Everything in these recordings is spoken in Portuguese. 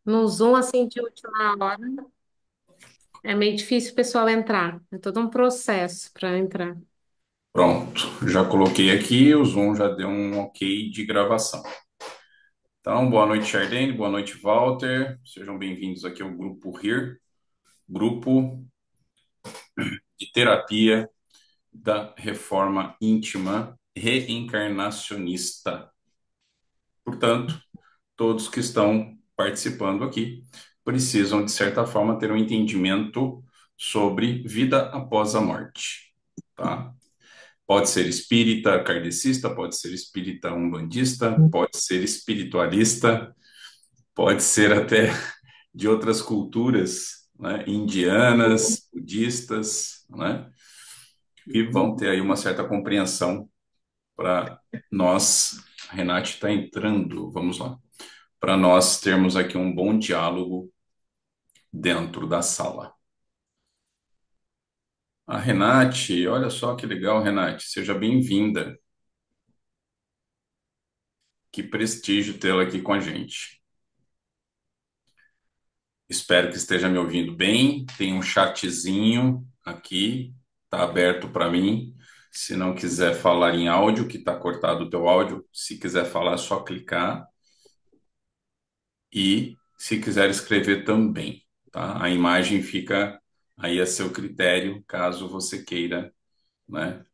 No Zoom, assim, de última hora, é meio difícil o pessoal entrar. É todo um processo para entrar. Pronto, já coloquei aqui, o Zoom já deu um ok de gravação. Então, boa noite, Chardane, boa noite, Walter. Sejam bem-vindos aqui ao Grupo RIR, Grupo de Terapia da Reforma Íntima Reencarnacionista. Portanto, todos que estão participando aqui precisam, de certa forma, ter um entendimento sobre vida após a morte, tá? Pode ser espírita kardecista, pode ser espírita umbandista, pode ser espiritualista, pode ser até de outras culturas, né, indianas, budistas, né, e vão ter aí uma certa compreensão para nós. A Renate está entrando, vamos lá, para nós termos aqui um bom diálogo dentro da sala. A Renate, olha só que legal, Renate, seja bem-vinda. Que prestígio tê-la aqui com a gente. Espero que esteja me ouvindo bem. Tem um chatzinho aqui, tá aberto para mim. Se não quiser falar em áudio, que está cortado o teu áudio, se quiser falar, é só clicar. E se quiser escrever também, tá? A imagem fica aí a seu critério, caso você queira, né,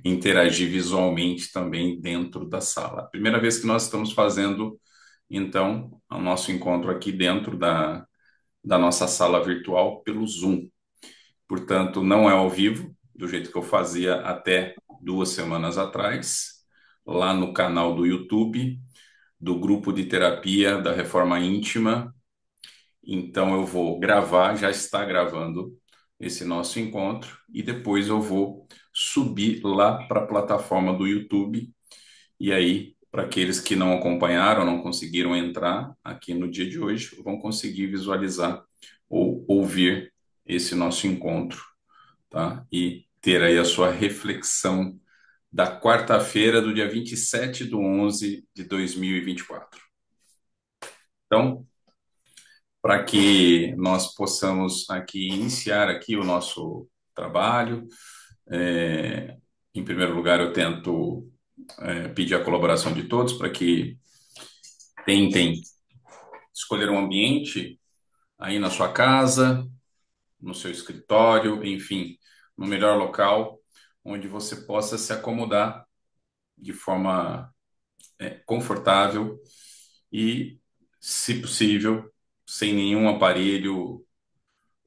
interagir visualmente também dentro da sala. Primeira vez que nós estamos fazendo, então, o nosso encontro aqui dentro da nossa sala virtual pelo Zoom. Portanto, não é ao vivo, do jeito que eu fazia até 2 semanas atrás, lá no canal do YouTube, do grupo de terapia da Reforma Íntima. Então, eu vou gravar, já está gravando esse nosso encontro, e depois eu vou subir lá para a plataforma do YouTube. E aí, para aqueles que não acompanharam, não conseguiram entrar aqui no dia de hoje, vão conseguir visualizar ou ouvir esse nosso encontro, tá? E ter aí a sua reflexão da quarta-feira, do dia 27/11/2024. Então, para que nós possamos aqui iniciar aqui o nosso trabalho, é, em primeiro lugar, eu tento pedir a colaboração de todos para que tentem escolher um ambiente aí na sua casa, no seu escritório, enfim, no melhor local onde você possa se acomodar de forma confortável e, se possível, sem nenhum aparelho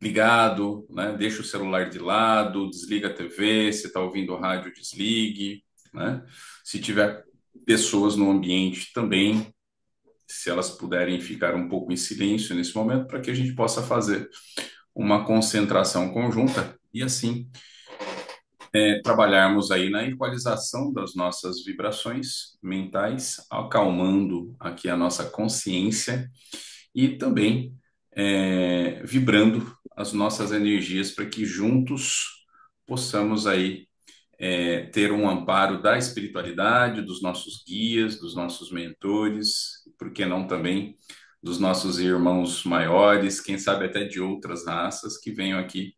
ligado, né? Deixa o celular de lado, desliga a TV, se está ouvindo o rádio, desligue, né? Se tiver pessoas no ambiente também, se elas puderem ficar um pouco em silêncio nesse momento, para que a gente possa fazer uma concentração conjunta e assim trabalharmos aí na equalização das nossas vibrações mentais, acalmando aqui a nossa consciência e também vibrando as nossas energias para que juntos possamos aí ter um amparo da espiritualidade, dos nossos guias, dos nossos mentores, por que não também dos nossos irmãos maiores, quem sabe até de outras raças que venham aqui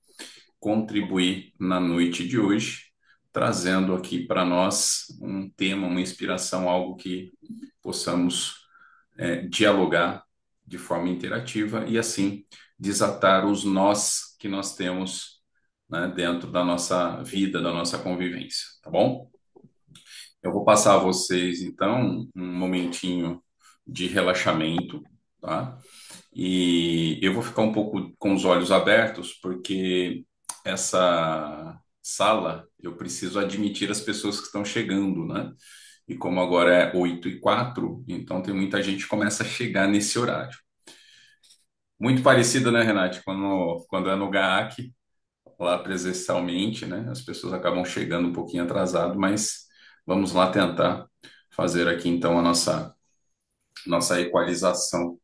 contribuir na noite de hoje, trazendo aqui para nós um tema, uma inspiração, algo que possamos dialogar de forma interativa e assim desatar os nós que nós temos, né, dentro da nossa vida, da nossa convivência, tá bom? Eu vou passar a vocês então um momentinho de relaxamento, tá? E eu vou ficar um pouco com os olhos abertos, porque essa sala eu preciso admitir as pessoas que estão chegando, né? E como agora é 8h04, então tem muita gente que começa a chegar nesse horário. Muito parecido, né, Renate? Quando é no GAAC, lá presencialmente, né? As pessoas acabam chegando um pouquinho atrasado, mas vamos lá tentar fazer aqui então a nossa equalização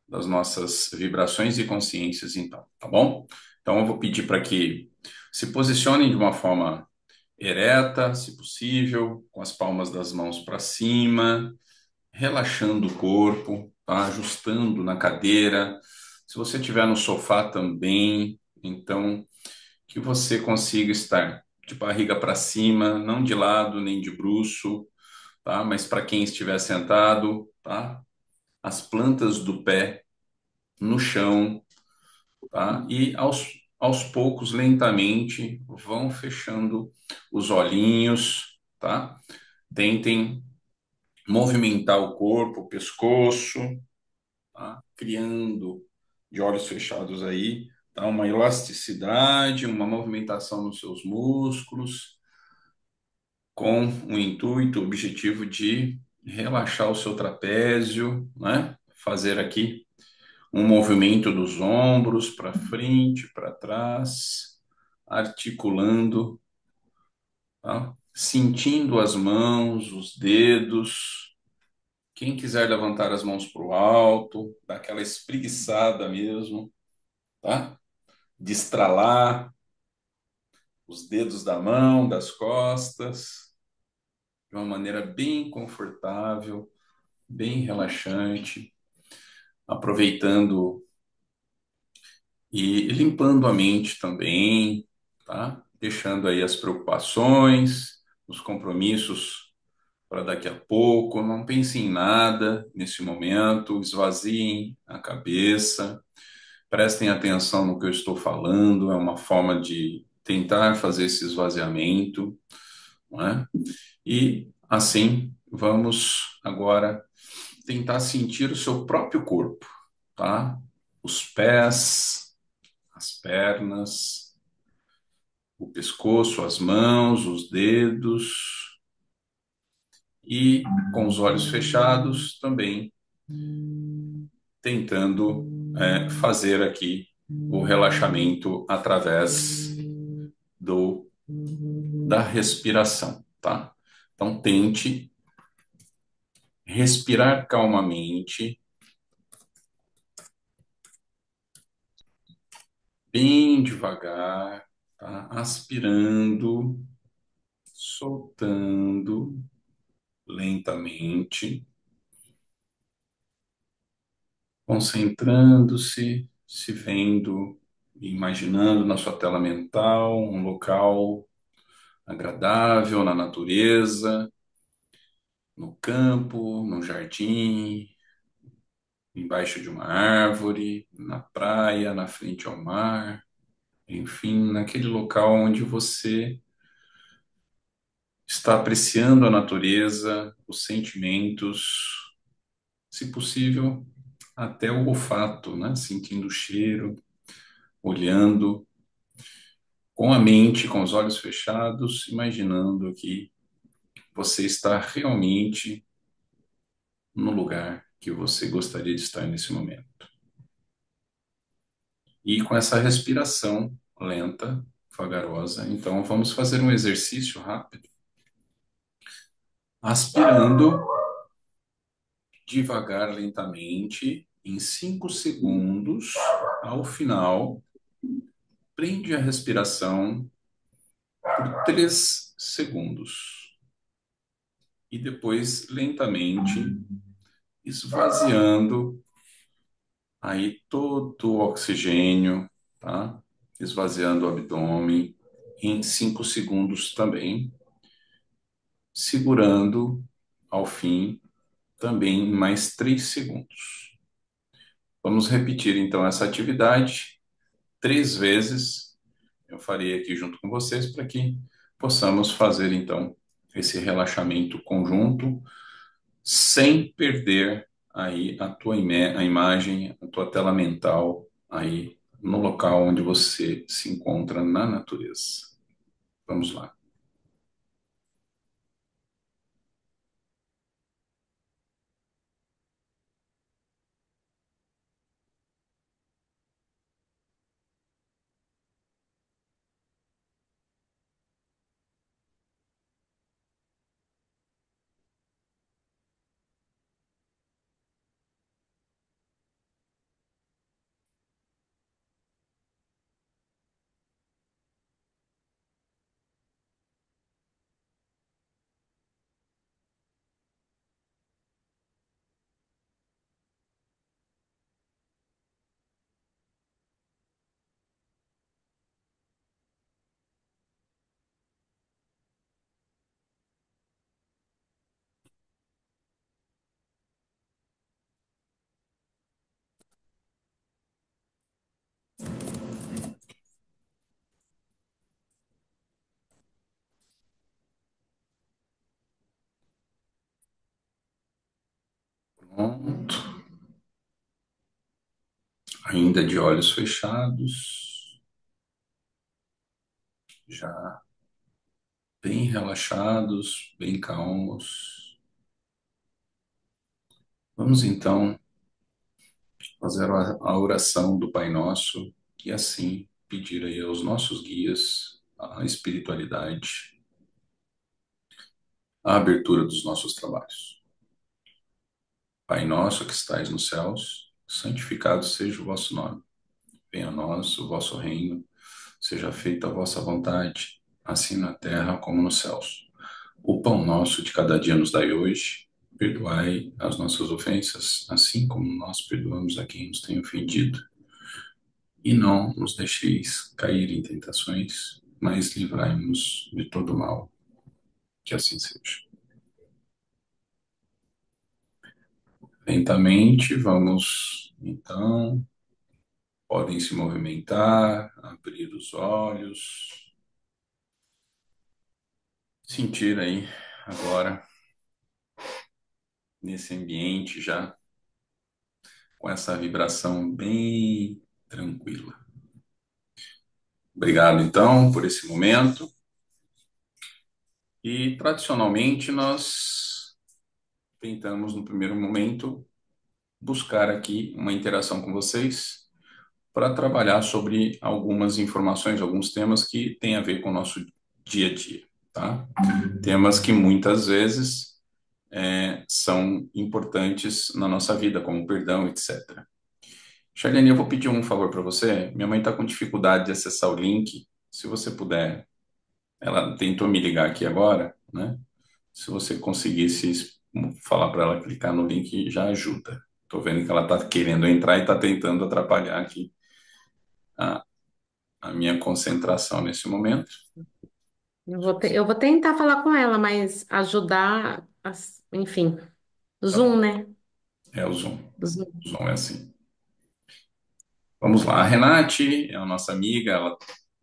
das nossas vibrações e consciências, então, tá bom? Então eu vou pedir para que se posicionem de uma forma ereta, se possível, com as palmas das mãos para cima, relaxando o corpo, tá? Ajustando na cadeira. Se você estiver no sofá também, então que você consiga estar de barriga para cima, não de lado nem de bruço, tá? Mas para quem estiver sentado, tá? As plantas do pé no chão, tá? E aos poucos, lentamente, vão fechando os olhinhos, tá? Tentem movimentar o corpo, o pescoço, tá? Criando de olhos fechados aí, tá? Uma elasticidade, uma movimentação nos seus músculos, com o intuito, o objetivo de relaxar o seu trapézio, né? Fazer aqui um movimento dos ombros para frente, para trás, articulando, tá? Sentindo as mãos, os dedos. Quem quiser levantar as mãos para o alto, dar aquela espreguiçada mesmo, tá? Destralar os dedos da mão, das costas, de uma maneira bem confortável, bem relaxante, aproveitando e limpando a mente também, tá? Deixando aí as preocupações, os compromissos para daqui a pouco. Não pense em nada nesse momento, esvaziem a cabeça, prestem atenção no que eu estou falando. É uma forma de tentar fazer esse esvaziamento, não é? E assim, vamos agora tentar sentir o seu próprio corpo, tá? Os pés, as pernas, o pescoço, as mãos, os dedos e com os olhos fechados também tentando fazer aqui o relaxamento através do da respiração, tá? Então tente respirar calmamente, bem devagar, tá? Aspirando, soltando lentamente, concentrando-se, se vendo, imaginando na sua tela mental um local agradável na natureza, no campo, no jardim, embaixo de uma árvore, na praia, na frente ao mar, enfim, naquele local onde você está apreciando a natureza, os sentimentos, se possível, até o olfato, né? Sentindo o cheiro, olhando com a mente, com os olhos fechados, imaginando que você está realmente no lugar que você gostaria de estar nesse momento. E com essa respiração lenta, vagarosa, então vamos fazer um exercício rápido, aspirando devagar, lentamente, em 5 segundos. Ao final, prende a respiração por 3 segundos e depois lentamente esvaziando aí todo o oxigênio, tá? Esvaziando o abdômen em 5 segundos também, segurando ao fim também mais 3 segundos. Vamos repetir então essa atividade 3 vezes. Eu farei aqui junto com vocês para que possamos fazer então esse relaxamento conjunto sem perder aí a imagem, a tua tela mental aí no local onde você se encontra na natureza. Vamos lá. Pronto. Ainda de olhos fechados, já bem relaxados, bem calmos. Vamos então fazer a oração do Pai Nosso e assim pedir aí aos nossos guias, a espiritualidade, a abertura dos nossos trabalhos. Pai nosso que estais nos céus, santificado seja o vosso nome. Venha a nós o vosso reino, seja feita a vossa vontade, assim na terra como nos céus. O pão nosso de cada dia nos dai hoje. Perdoai as nossas ofensas, assim como nós perdoamos a quem nos tem ofendido. E não nos deixeis cair em tentações, mas livrai-nos de todo mal. Que assim seja. Lentamente, vamos, então, podem se movimentar, abrir os olhos, sentir aí agora, nesse ambiente já, com essa vibração bem tranquila. Obrigado, então, por esse momento. E, tradicionalmente, nós tentamos, no primeiro momento, buscar aqui uma interação com vocês para trabalhar sobre algumas informações, alguns temas que têm a ver com o nosso dia a dia, tá? Temas que muitas vezes são importantes na nossa vida, como perdão, etc. Charlene, eu vou pedir um favor para você. Minha mãe está com dificuldade de acessar o link. Se você puder, ela tentou me ligar aqui agora, né? Se você conseguisse falar para ela clicar no link, já ajuda. Estou vendo que ela está querendo entrar e está tentando atrapalhar aqui a, a minha concentração nesse momento. Eu vou tentar falar com ela, mas ajudar, enfim, Tá Zoom, bom. né? É o Zoom. Zoom. O Zoom é assim. Vamos lá. A Renate é a nossa amiga. Ela,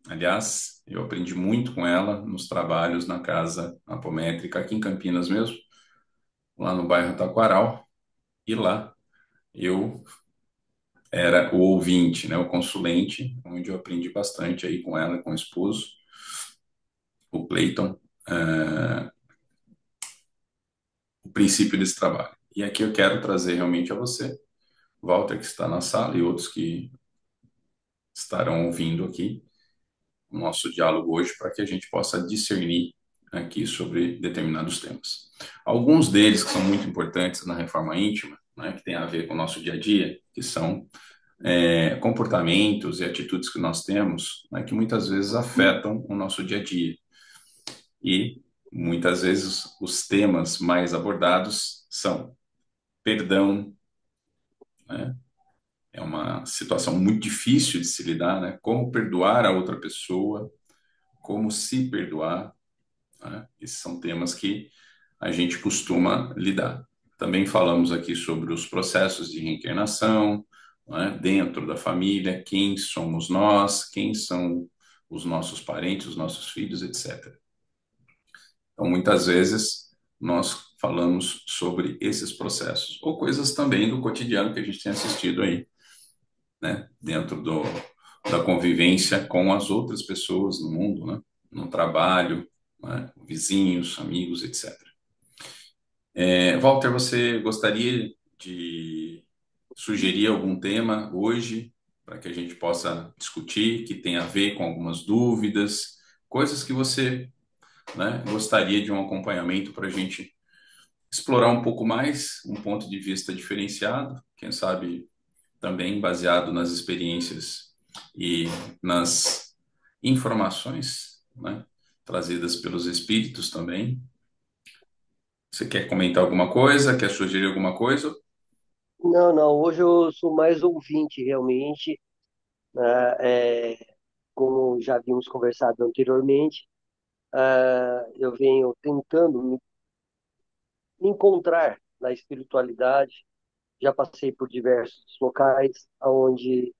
aliás, eu aprendi muito com ela nos trabalhos na casa apométrica aqui em Campinas mesmo, lá no bairro Taquaral. E lá eu era o ouvinte, né, o consulente, onde eu aprendi bastante aí com ela, com o esposo, o Clayton, o princípio desse trabalho. E aqui eu quero trazer realmente a você, Walter, que está na sala, e outros que estarão ouvindo aqui o nosso diálogo hoje, para que a gente possa discernir aqui sobre determinados temas. Alguns deles que são muito importantes na reforma íntima, né, que tem a ver com o nosso dia a dia, que são comportamentos e atitudes que nós temos, né, que muitas vezes afetam o nosso dia a dia. E muitas vezes os temas mais abordados são perdão, né? É uma situação muito difícil de se lidar, né? Como perdoar a outra pessoa, como se perdoar, né? Esses são temas que a gente costuma lidar. Também falamos aqui sobre os processos de reencarnação, né? Dentro da família, quem somos nós, quem são os nossos parentes, os nossos filhos, etc. Então, muitas vezes, nós falamos sobre esses processos, ou coisas também do cotidiano que a gente tem assistido aí, né? Dentro da convivência com as outras pessoas no mundo, né? No trabalho, né? Vizinhos, amigos, etc. Walter, você gostaria de sugerir algum tema hoje para que a gente possa discutir, que tenha a ver com algumas dúvidas, coisas que você, né, gostaria de um acompanhamento para a gente explorar um pouco mais, um ponto de vista diferenciado, quem sabe também baseado nas experiências e nas informações, né, trazidas pelos espíritos também. Você quer comentar alguma coisa? Quer sugerir alguma coisa? Não, não, hoje eu sou mais ouvinte realmente, né? Como já havíamos conversado anteriormente, eu venho tentando me encontrar na espiritualidade. Já passei por diversos locais onde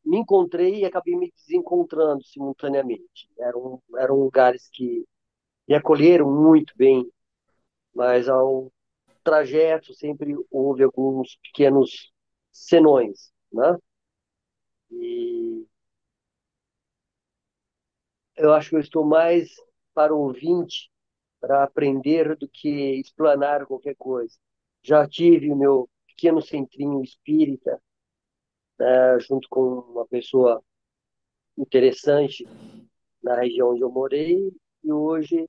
me encontrei e acabei me desencontrando simultaneamente. Eram lugares que me acolheram muito bem, mas ao trajetos sempre houve alguns pequenos senões, né? E eu acho que eu estou mais para ouvinte, para aprender do que explanar qualquer coisa. Já tive o meu pequeno centrinho espírita, junto com uma pessoa interessante na região onde eu morei, e hoje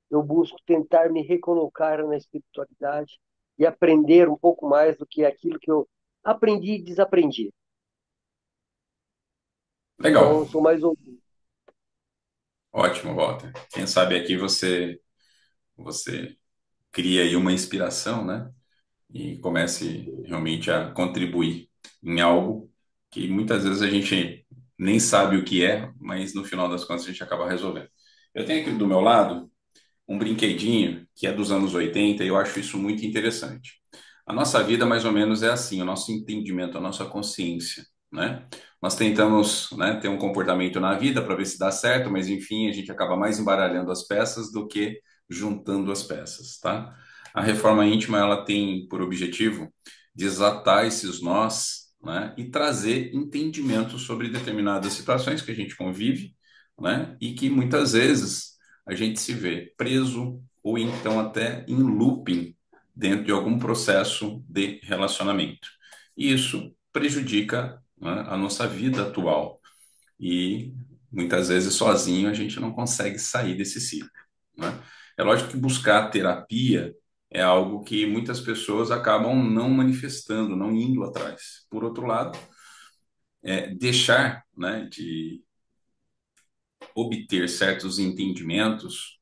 eu busco tentar me recolocar na espiritualidade e aprender um pouco mais do que aquilo que eu aprendi e desaprendi. Legal, Então, eu sou mais ouvinte. ótimo, Walter. Quem sabe aqui você cria aí uma inspiração, né? E comece realmente a contribuir em algo que muitas vezes a gente nem sabe o que é, mas no final das contas a gente acaba resolvendo. Eu tenho aqui do meu lado um brinquedinho que é dos anos 80 e eu acho isso muito interessante. A nossa vida, mais ou menos, é assim, o nosso entendimento, a nossa consciência, né? Nós tentamos, né, ter um comportamento na vida para ver se dá certo, mas enfim, a gente acaba mais embaralhando as peças do que juntando as peças, tá? A reforma íntima, ela tem por objetivo desatar esses nós, né, e trazer entendimento sobre determinadas situações que a gente convive, né, e que muitas vezes a gente se vê preso ou então até em looping dentro de algum processo de relacionamento. E isso prejudica, né, a nossa vida atual. E muitas vezes sozinho a gente não consegue sair desse ciclo, né? É lógico que buscar terapia é algo que muitas pessoas acabam não manifestando, não indo atrás. Por outro lado, deixar, né, de obter certos entendimentos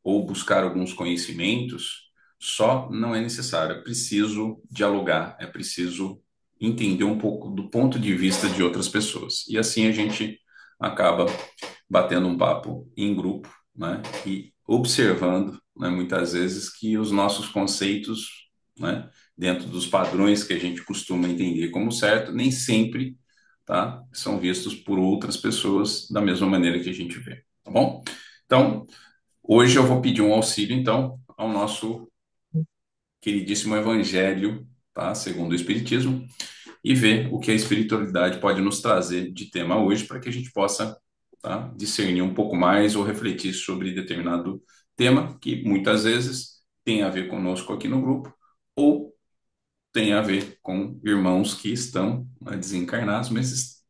ou buscar alguns conhecimentos só não é necessário. É preciso dialogar, é preciso entender um pouco do ponto de vista de outras pessoas. E assim a gente acaba batendo um papo em grupo, né? E observando, né, muitas vezes que os nossos conceitos, né, dentro dos padrões que a gente costuma entender como certo, nem sempre, tá, são vistos por outras pessoas da mesma maneira que a gente vê, tá bom? Então, hoje eu vou pedir um auxílio, então, ao nosso queridíssimo Evangelho, tá? Segundo o Espiritismo, e ver o que a espiritualidade pode nos trazer de tema hoje, para que a gente possa, tá, discernir um pouco mais ou refletir sobre determinado tema que muitas vezes tem a ver conosco aqui no grupo, ou tem a ver com irmãos que estão, né, desencarnados, mas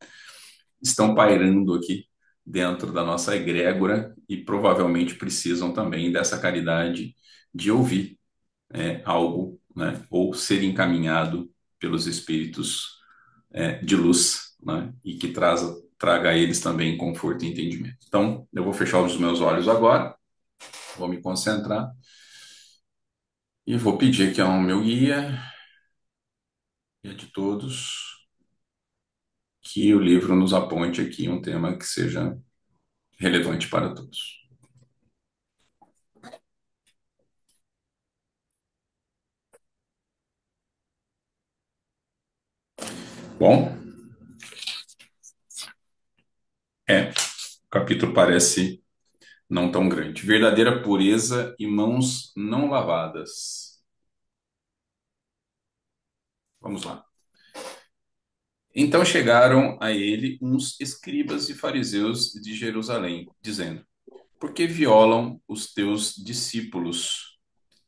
estão pairando aqui dentro da nossa egrégora e provavelmente precisam também dessa caridade de ouvir, algo, né, ou ser encaminhado pelos espíritos, de luz, né, e que traga a eles também conforto e entendimento. Então, eu vou fechar os meus olhos agora, vou me concentrar e vou pedir aqui ao meu guia e a de todos que o livro nos aponte aqui um tema que seja relevante para todos. Bom, o capítulo parece não tão grande. Verdadeira pureza e mãos não lavadas. Vamos lá. Então chegaram a ele uns escribas e fariseus de Jerusalém, dizendo: Por que violam os teus discípulos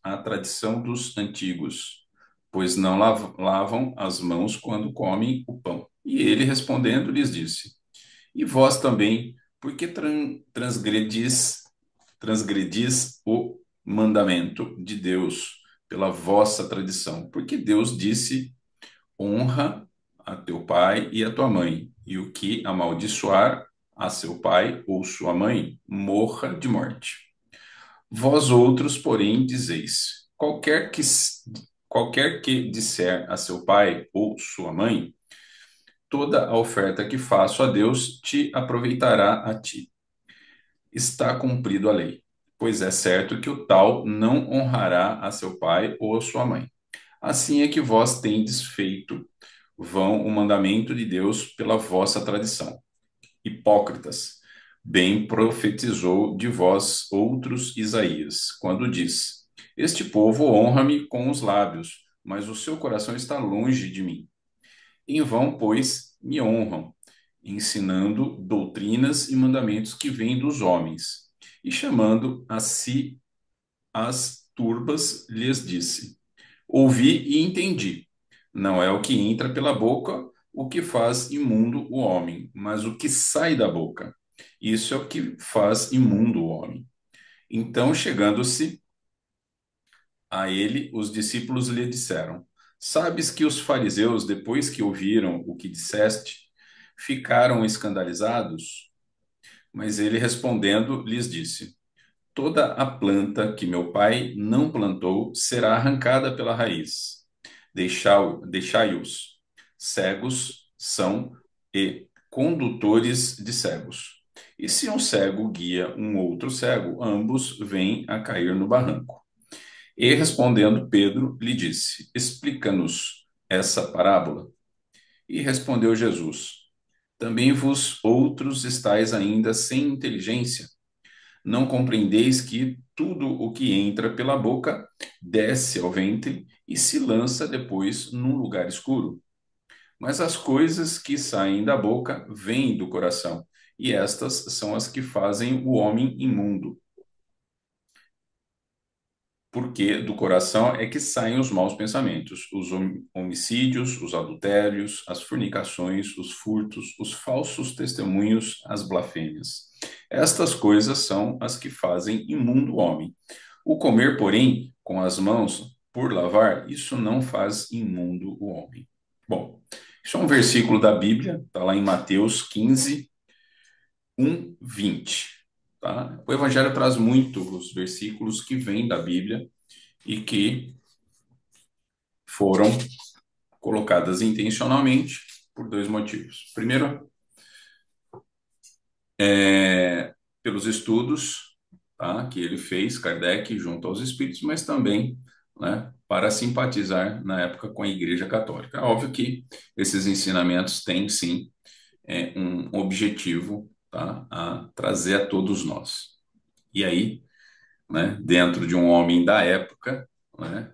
a tradição dos antigos? Pois não lavam as mãos quando comem o pão. E ele respondendo lhes disse: E vós também, por que transgredis o mandamento de Deus pela vossa tradição? Porque Deus disse: honra a teu pai e a tua mãe, e o que amaldiçoar a seu pai ou sua mãe, morra de morte. Vós outros, porém, dizeis: qualquer que disser a seu pai ou sua mãe, toda a oferta que faço a Deus te aproveitará a ti. Está cumprido a lei. Pois é certo que o tal não honrará a seu pai ou a sua mãe. Assim é que vós tendes feito vão o mandamento de Deus pela vossa tradição. Hipócritas, bem profetizou de vós outros Isaías, quando diz: Este povo honra-me com os lábios, mas o seu coração está longe de mim. Em vão, pois, me honram, ensinando doutrinas e mandamentos que vêm dos homens. E chamando a si as turbas, lhes disse: Ouvi e entendi. Não é o que entra pela boca o que faz imundo o homem, mas o que sai da boca. Isso é o que faz imundo o homem. Então, chegando-se a ele, os discípulos lhe disseram: Sabes que os fariseus, depois que ouviram o que disseste, ficaram escandalizados? Mas ele respondendo, lhes disse: Toda a planta que meu pai não plantou será arrancada pela raiz. Deixai-os. Cegos são e condutores de cegos. E se um cego guia um outro cego, ambos vêm a cair no barranco. E respondendo, Pedro lhe disse: Explica-nos essa parábola. E respondeu Jesus: Também vós outros estáis ainda sem inteligência? Não compreendeis que tudo o que entra pela boca desce ao ventre e se lança depois num lugar escuro? Mas as coisas que saem da boca vêm do coração, e estas são as que fazem o homem imundo. Porque do coração é que saem os maus pensamentos, os homicídios, os adultérios, as fornicações, os furtos, os falsos testemunhos, as blasfêmias. Estas coisas são as que fazem imundo o homem. O comer, porém, com as mãos por lavar, isso não faz imundo o homem. Bom, isso é um versículo da Bíblia, está lá em Mateus 15, 1, 20. Tá? O Evangelho traz muitos versículos que vêm da Bíblia e que foram colocadas intencionalmente por dois motivos. Primeiro, pelos estudos, tá, que ele fez, Kardec, junto aos espíritos, mas também, né, para simpatizar na época com a Igreja Católica. É óbvio que esses ensinamentos têm, sim, um objetivo, tá, a trazer a todos nós. E aí, né, dentro de um homem da época, né,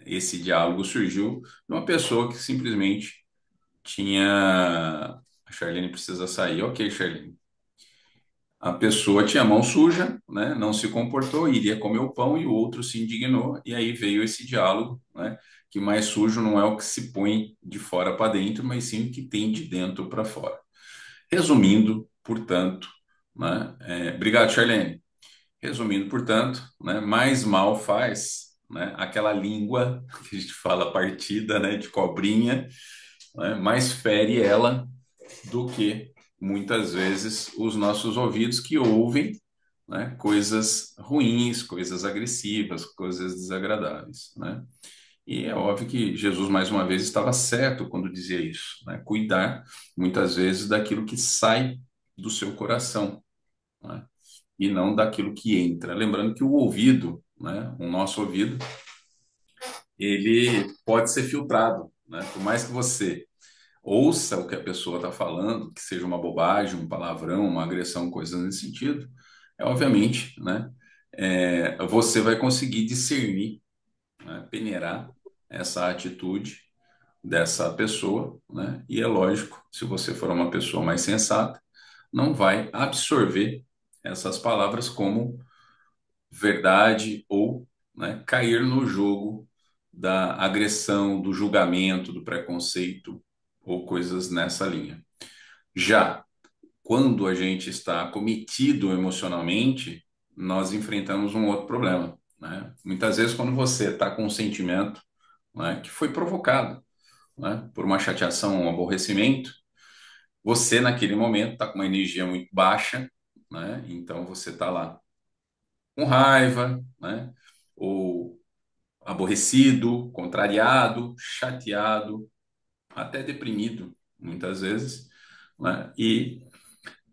esse diálogo surgiu de uma pessoa que simplesmente tinha. A Charlene precisa sair. Ok, Charlene. A pessoa tinha a mão suja, né? Não se comportou, iria comer o pão e o outro se indignou, e aí veio esse diálogo, né? Que mais sujo não é o que se põe de fora para dentro, mas sim o que tem de dentro para fora. Resumindo, portanto, né? Obrigado, Charlene. Resumindo, portanto, né? Mais mal faz, né? Aquela língua que a gente fala partida, né? De cobrinha, né? Mais fere ela do que muitas vezes os nossos ouvidos que ouvem, né, coisas ruins, coisas agressivas, coisas desagradáveis, né? E é óbvio que Jesus, mais uma vez, estava certo quando dizia isso, né? Cuidar, muitas vezes, daquilo que sai do seu coração, né? E não daquilo que entra. Lembrando que o ouvido, né, o nosso ouvido, ele pode ser filtrado, né? Por mais que você ouça o que a pessoa está falando, que seja uma bobagem, um palavrão, uma agressão, coisas nesse sentido, obviamente, né, você vai conseguir discernir, né, peneirar essa atitude dessa pessoa, né, e é lógico, se você for uma pessoa mais sensata, não vai absorver essas palavras como verdade ou, né, cair no jogo da agressão, do julgamento, do preconceito ou coisas nessa linha. Já quando a gente está cometido emocionalmente, nós enfrentamos um outro problema, né? Muitas vezes, quando você está com um sentimento, né, que foi provocado, né, por uma chateação, um aborrecimento, você, naquele momento, está com uma energia muito baixa, né? Então, você está lá com raiva, né? Ou aborrecido, contrariado, chateado, até deprimido, muitas vezes, né? E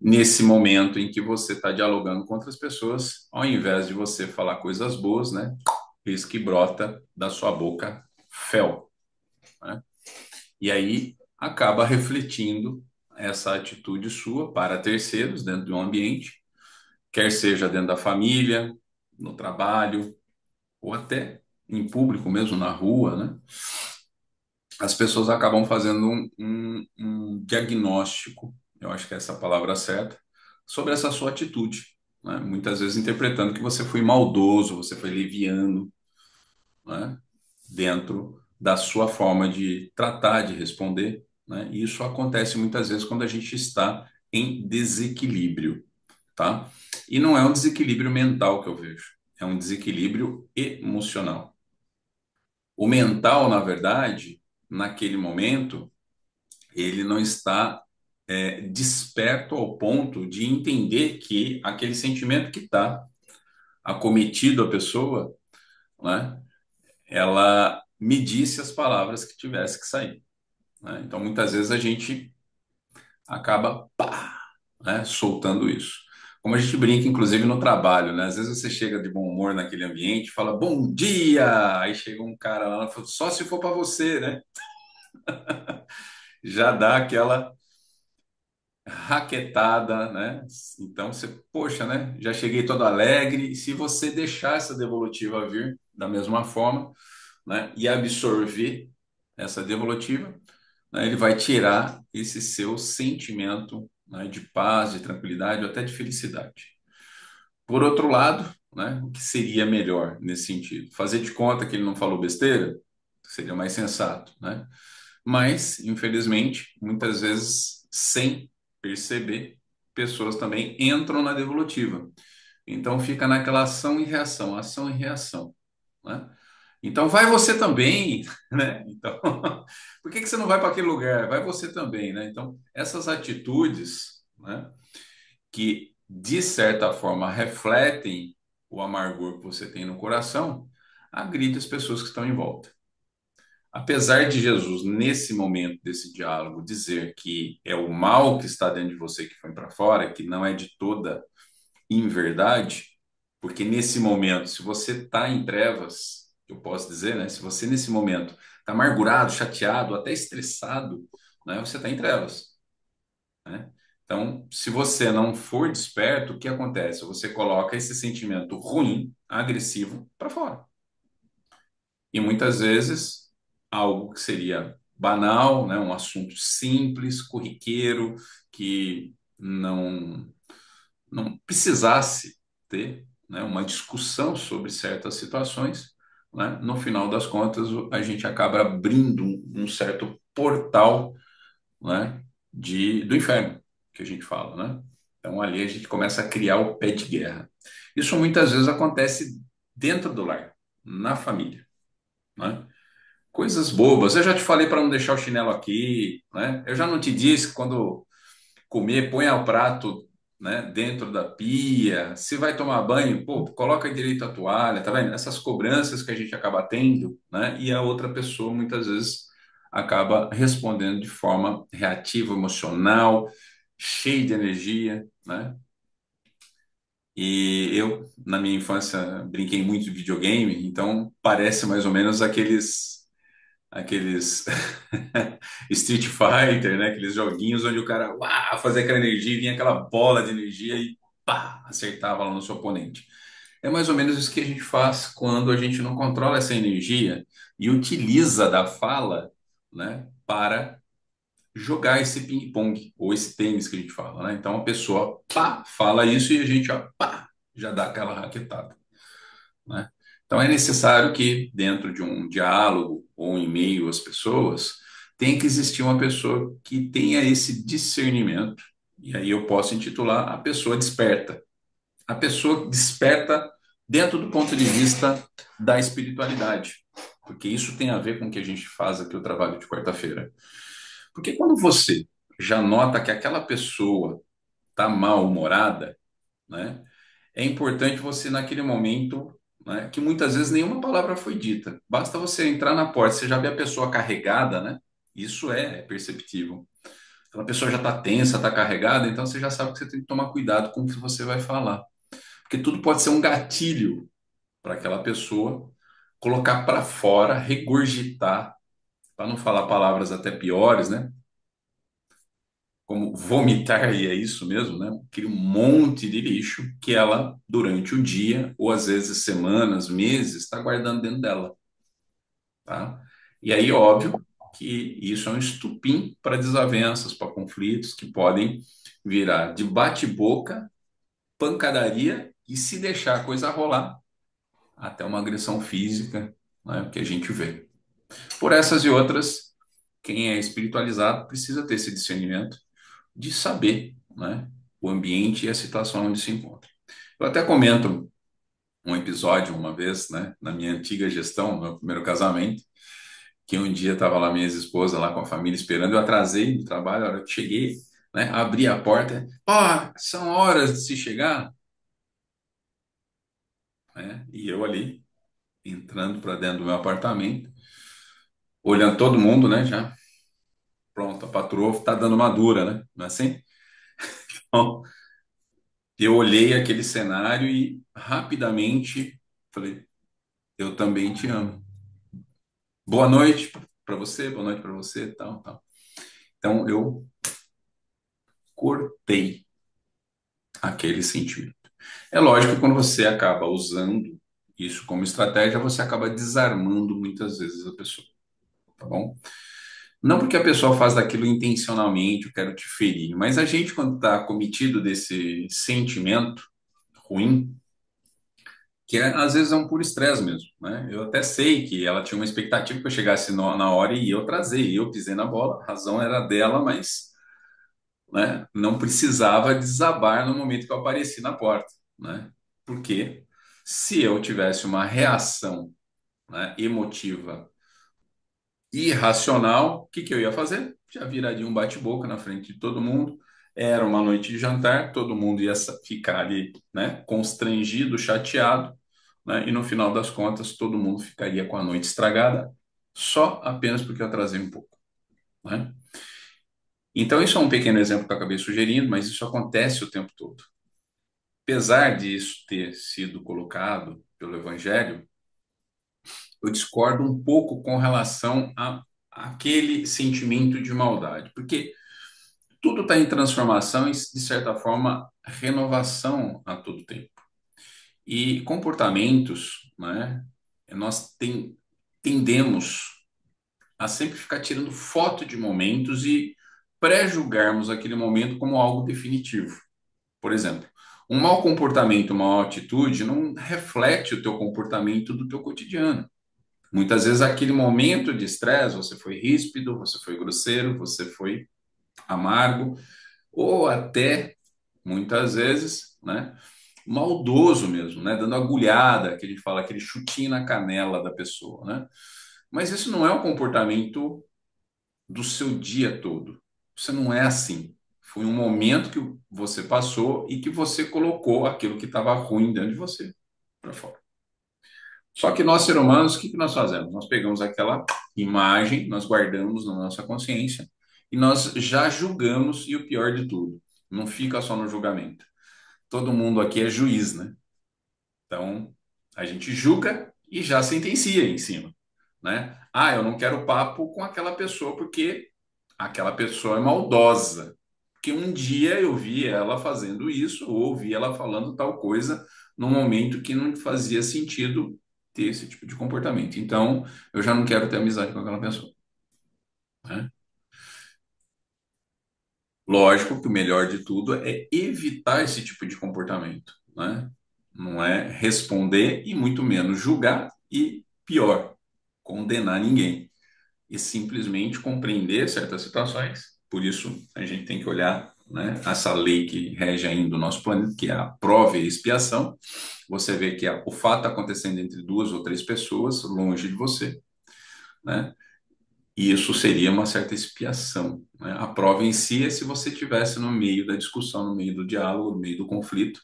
nesse momento em que você está dialogando com outras pessoas, ao invés de você falar coisas boas, né? Eis que brota da sua boca fel, né? E aí acaba refletindo essa atitude sua para terceiros dentro de um ambiente, quer seja dentro da família, no trabalho, ou até em público mesmo, na rua, né? As pessoas acabam fazendo um diagnóstico, eu acho que é essa a palavra certa, sobre essa sua atitude, né? Muitas vezes interpretando que você foi maldoso, você foi leviano, né? Dentro da sua forma de tratar, de responder, né? E isso acontece muitas vezes quando a gente está em desequilíbrio, tá? E não é um desequilíbrio mental que eu vejo, é um desequilíbrio emocional. O mental, na verdade, naquele momento, ele não está desperto ao ponto de entender que aquele sentimento que está acometido a pessoa, né, ela me disse as palavras que tivesse que sair, né? Então, muitas vezes a gente acaba, pá, né, soltando isso. Como a gente brinca, inclusive, no trabalho, né? Às vezes você chega de bom humor naquele ambiente, fala bom dia, aí chega um cara lá, fala, só se for para você, né? Já dá aquela raquetada, né? Então você, poxa, né? Já cheguei todo alegre. E se você deixar essa devolutiva vir da mesma forma, né? E absorver essa devolutiva, né, ele vai tirar esse seu sentimento, né, de paz, de tranquilidade ou até de felicidade. Por outro lado, né? O que seria melhor nesse sentido? Fazer de conta que ele não falou besteira? Seria mais sensato, né? Mas, infelizmente, muitas vezes, sem perceber, pessoas também entram na devolutiva. Então, fica naquela ação e reação, né? Então, vai você também, né? Então, por que que você não vai para aquele lugar? Vai você também, né? Então, essas atitudes, né, que, de certa forma, refletem o amargor que você tem no coração, agride as pessoas que estão em volta. Apesar de Jesus, nesse momento desse diálogo, dizer que é o mal que está dentro de você que foi para fora, que não é de toda inverdade, porque nesse momento, se você está em trevas, eu posso dizer, né? Se você nesse momento está amargurado, chateado, até estressado, né? Você está em trevas, né? Então, se você não for desperto, o que acontece? Você coloca esse sentimento ruim, agressivo, para fora. E muitas vezes algo que seria banal, né, um assunto simples, corriqueiro, que não precisasse ter, né, uma discussão sobre certas situações, né, no final das contas a gente acaba abrindo um certo portal, né, do inferno, que a gente fala, né? Então ali a gente começa a criar o pé de guerra. Isso muitas vezes acontece dentro do lar, na família, né? Coisas bobas. Eu já te falei para não deixar o chinelo aqui, né? Eu já não te disse que quando comer, põe o prato, né, dentro da pia. Se vai tomar banho, pô, coloca direito a toalha, tá vendo? Essas cobranças que a gente acaba tendo, né? E a outra pessoa muitas vezes acaba respondendo de forma reativa, emocional, cheia de energia, né? E eu, na minha infância, brinquei muito de videogame, então parece mais ou menos aqueles Street Fighter, né? Aqueles joguinhos onde o cara fazia aquela energia e vinha aquela bola de energia e pá, acertava lá no seu oponente. É mais ou menos isso que a gente faz quando a gente não controla essa energia e utiliza da fala, né, para jogar esse ping-pong ou esse tênis que a gente fala, né? Então a pessoa pá, fala isso e a gente ó, pá, já dá aquela raquetada, né? Então é necessário que dentro de um diálogo ou em meio às pessoas tem que existir uma pessoa que tenha esse discernimento. E aí eu posso intitular a pessoa desperta. A pessoa desperta dentro do ponto de vista da espiritualidade, porque isso tem a ver com o que a gente faz aqui o trabalho de quarta-feira. Porque quando você já nota que aquela pessoa está mal-humorada, né? É importante você, naquele momento, né, que muitas vezes nenhuma palavra foi dita. Basta você entrar na porta, você já vê a pessoa carregada, né? Isso é perceptível. Então, a pessoa já está tensa, está carregada, então você já sabe que você tem que tomar cuidado com o que você vai falar. Porque tudo pode ser um gatilho para aquela pessoa colocar para fora, regurgitar, para não falar palavras até piores, né? como vomitar, e é isso mesmo, né? Aquele monte de lixo que ela, durante o dia, ou às vezes semanas, meses, está guardando dentro dela, tá? E aí, óbvio que isso é um estupim para desavenças, para conflitos que podem virar de bate-boca, pancadaria e, se deixar a coisa rolar, até uma agressão física, né, que a gente vê. Por essas e outras, quem é espiritualizado precisa ter esse discernimento de saber, né, o ambiente e a situação onde se encontra. Eu até comento um episódio uma vez, né, na minha antiga gestão, no meu primeiro casamento, que um dia estava lá minha ex-esposa lá com a família esperando, eu atrasei no trabalho, a hora que cheguei, né, abri a porta, são horas de se chegar, né, e eu ali entrando para dentro do meu apartamento, olhando todo mundo, né, já pronto, a patroa tá dando uma dura, né, não é assim? Então, eu olhei aquele cenário e rapidamente falei, eu também te amo. Boa noite para você, boa noite para você, tal, tal. Então eu cortei aquele sentimento. É lógico que quando você acaba usando isso como estratégia, você acaba desarmando muitas vezes a pessoa, tá bom? Não porque a pessoa faz daquilo intencionalmente, eu quero te ferir, mas a gente, quando está cometido desse sentimento ruim, às vezes é um puro estresse mesmo, né? Eu até sei que ela tinha uma expectativa que eu chegasse na hora e eu trazei, eu pisei na bola, a razão era dela, mas, né, não precisava desabar no momento que eu apareci na porta, né? Porque se eu tivesse uma reação, né, emotiva irracional, o que que eu ia fazer? Já viraria um bate-boca na frente de todo mundo. Era uma noite de jantar, todo mundo ia ficar ali, né, constrangido, chateado, né, e no final das contas todo mundo ficaria com a noite estragada, só apenas porque eu atrasei um pouco, né? Então, isso é um pequeno exemplo que eu acabei sugerindo, mas isso acontece o tempo todo. Apesar disso ter sido colocado pelo Evangelho, eu discordo um pouco com relação a aquele sentimento de maldade, porque tudo está em transformação e, de certa forma, renovação a todo tempo. E comportamentos, né, nós tendemos a sempre ficar tirando foto de momentos e pré-julgarmos aquele momento como algo definitivo. Por exemplo, um mau comportamento, uma má atitude não reflete o teu comportamento do teu cotidiano. Muitas vezes, aquele momento de estresse, você foi ríspido, você foi grosseiro, você foi amargo, ou até, muitas vezes, né, maldoso mesmo, né, dando agulhada, que a gente fala, aquele chutinho na canela da pessoa, né? Mas isso não é o comportamento do seu dia todo. Você não é assim. Foi um momento que você passou e que você colocou aquilo que estava ruim dentro de você para fora. Só que nós, seres humanos, o que que nós fazemos? Nós pegamos aquela imagem, nós guardamos na nossa consciência e nós já julgamos, e o pior de tudo, não fica só no julgamento. Todo mundo aqui é juiz, né? Então, a gente julga e já sentencia em cima, né? Ah, eu não quero papo com aquela pessoa porque aquela pessoa é maldosa. Porque um dia eu vi ela fazendo isso, ou ouvi ela falando tal coisa num momento que não fazia sentido ter esse tipo de comportamento. Então, eu já não quero ter amizade com aquela pessoa, né? Lógico que o melhor de tudo é evitar esse tipo de comportamento, né? Não é responder e muito menos julgar e, pior, condenar ninguém. E simplesmente compreender certas situações. Por isso, a gente tem que olhar, né, essa lei que rege ainda o nosso planeta, que é a prova e a expiação. Você vê que o fato está acontecendo entre duas ou três pessoas longe de você, né? E isso seria uma certa expiação, né? A prova em si é se você estivesse no meio da discussão, no meio do diálogo, no meio do conflito,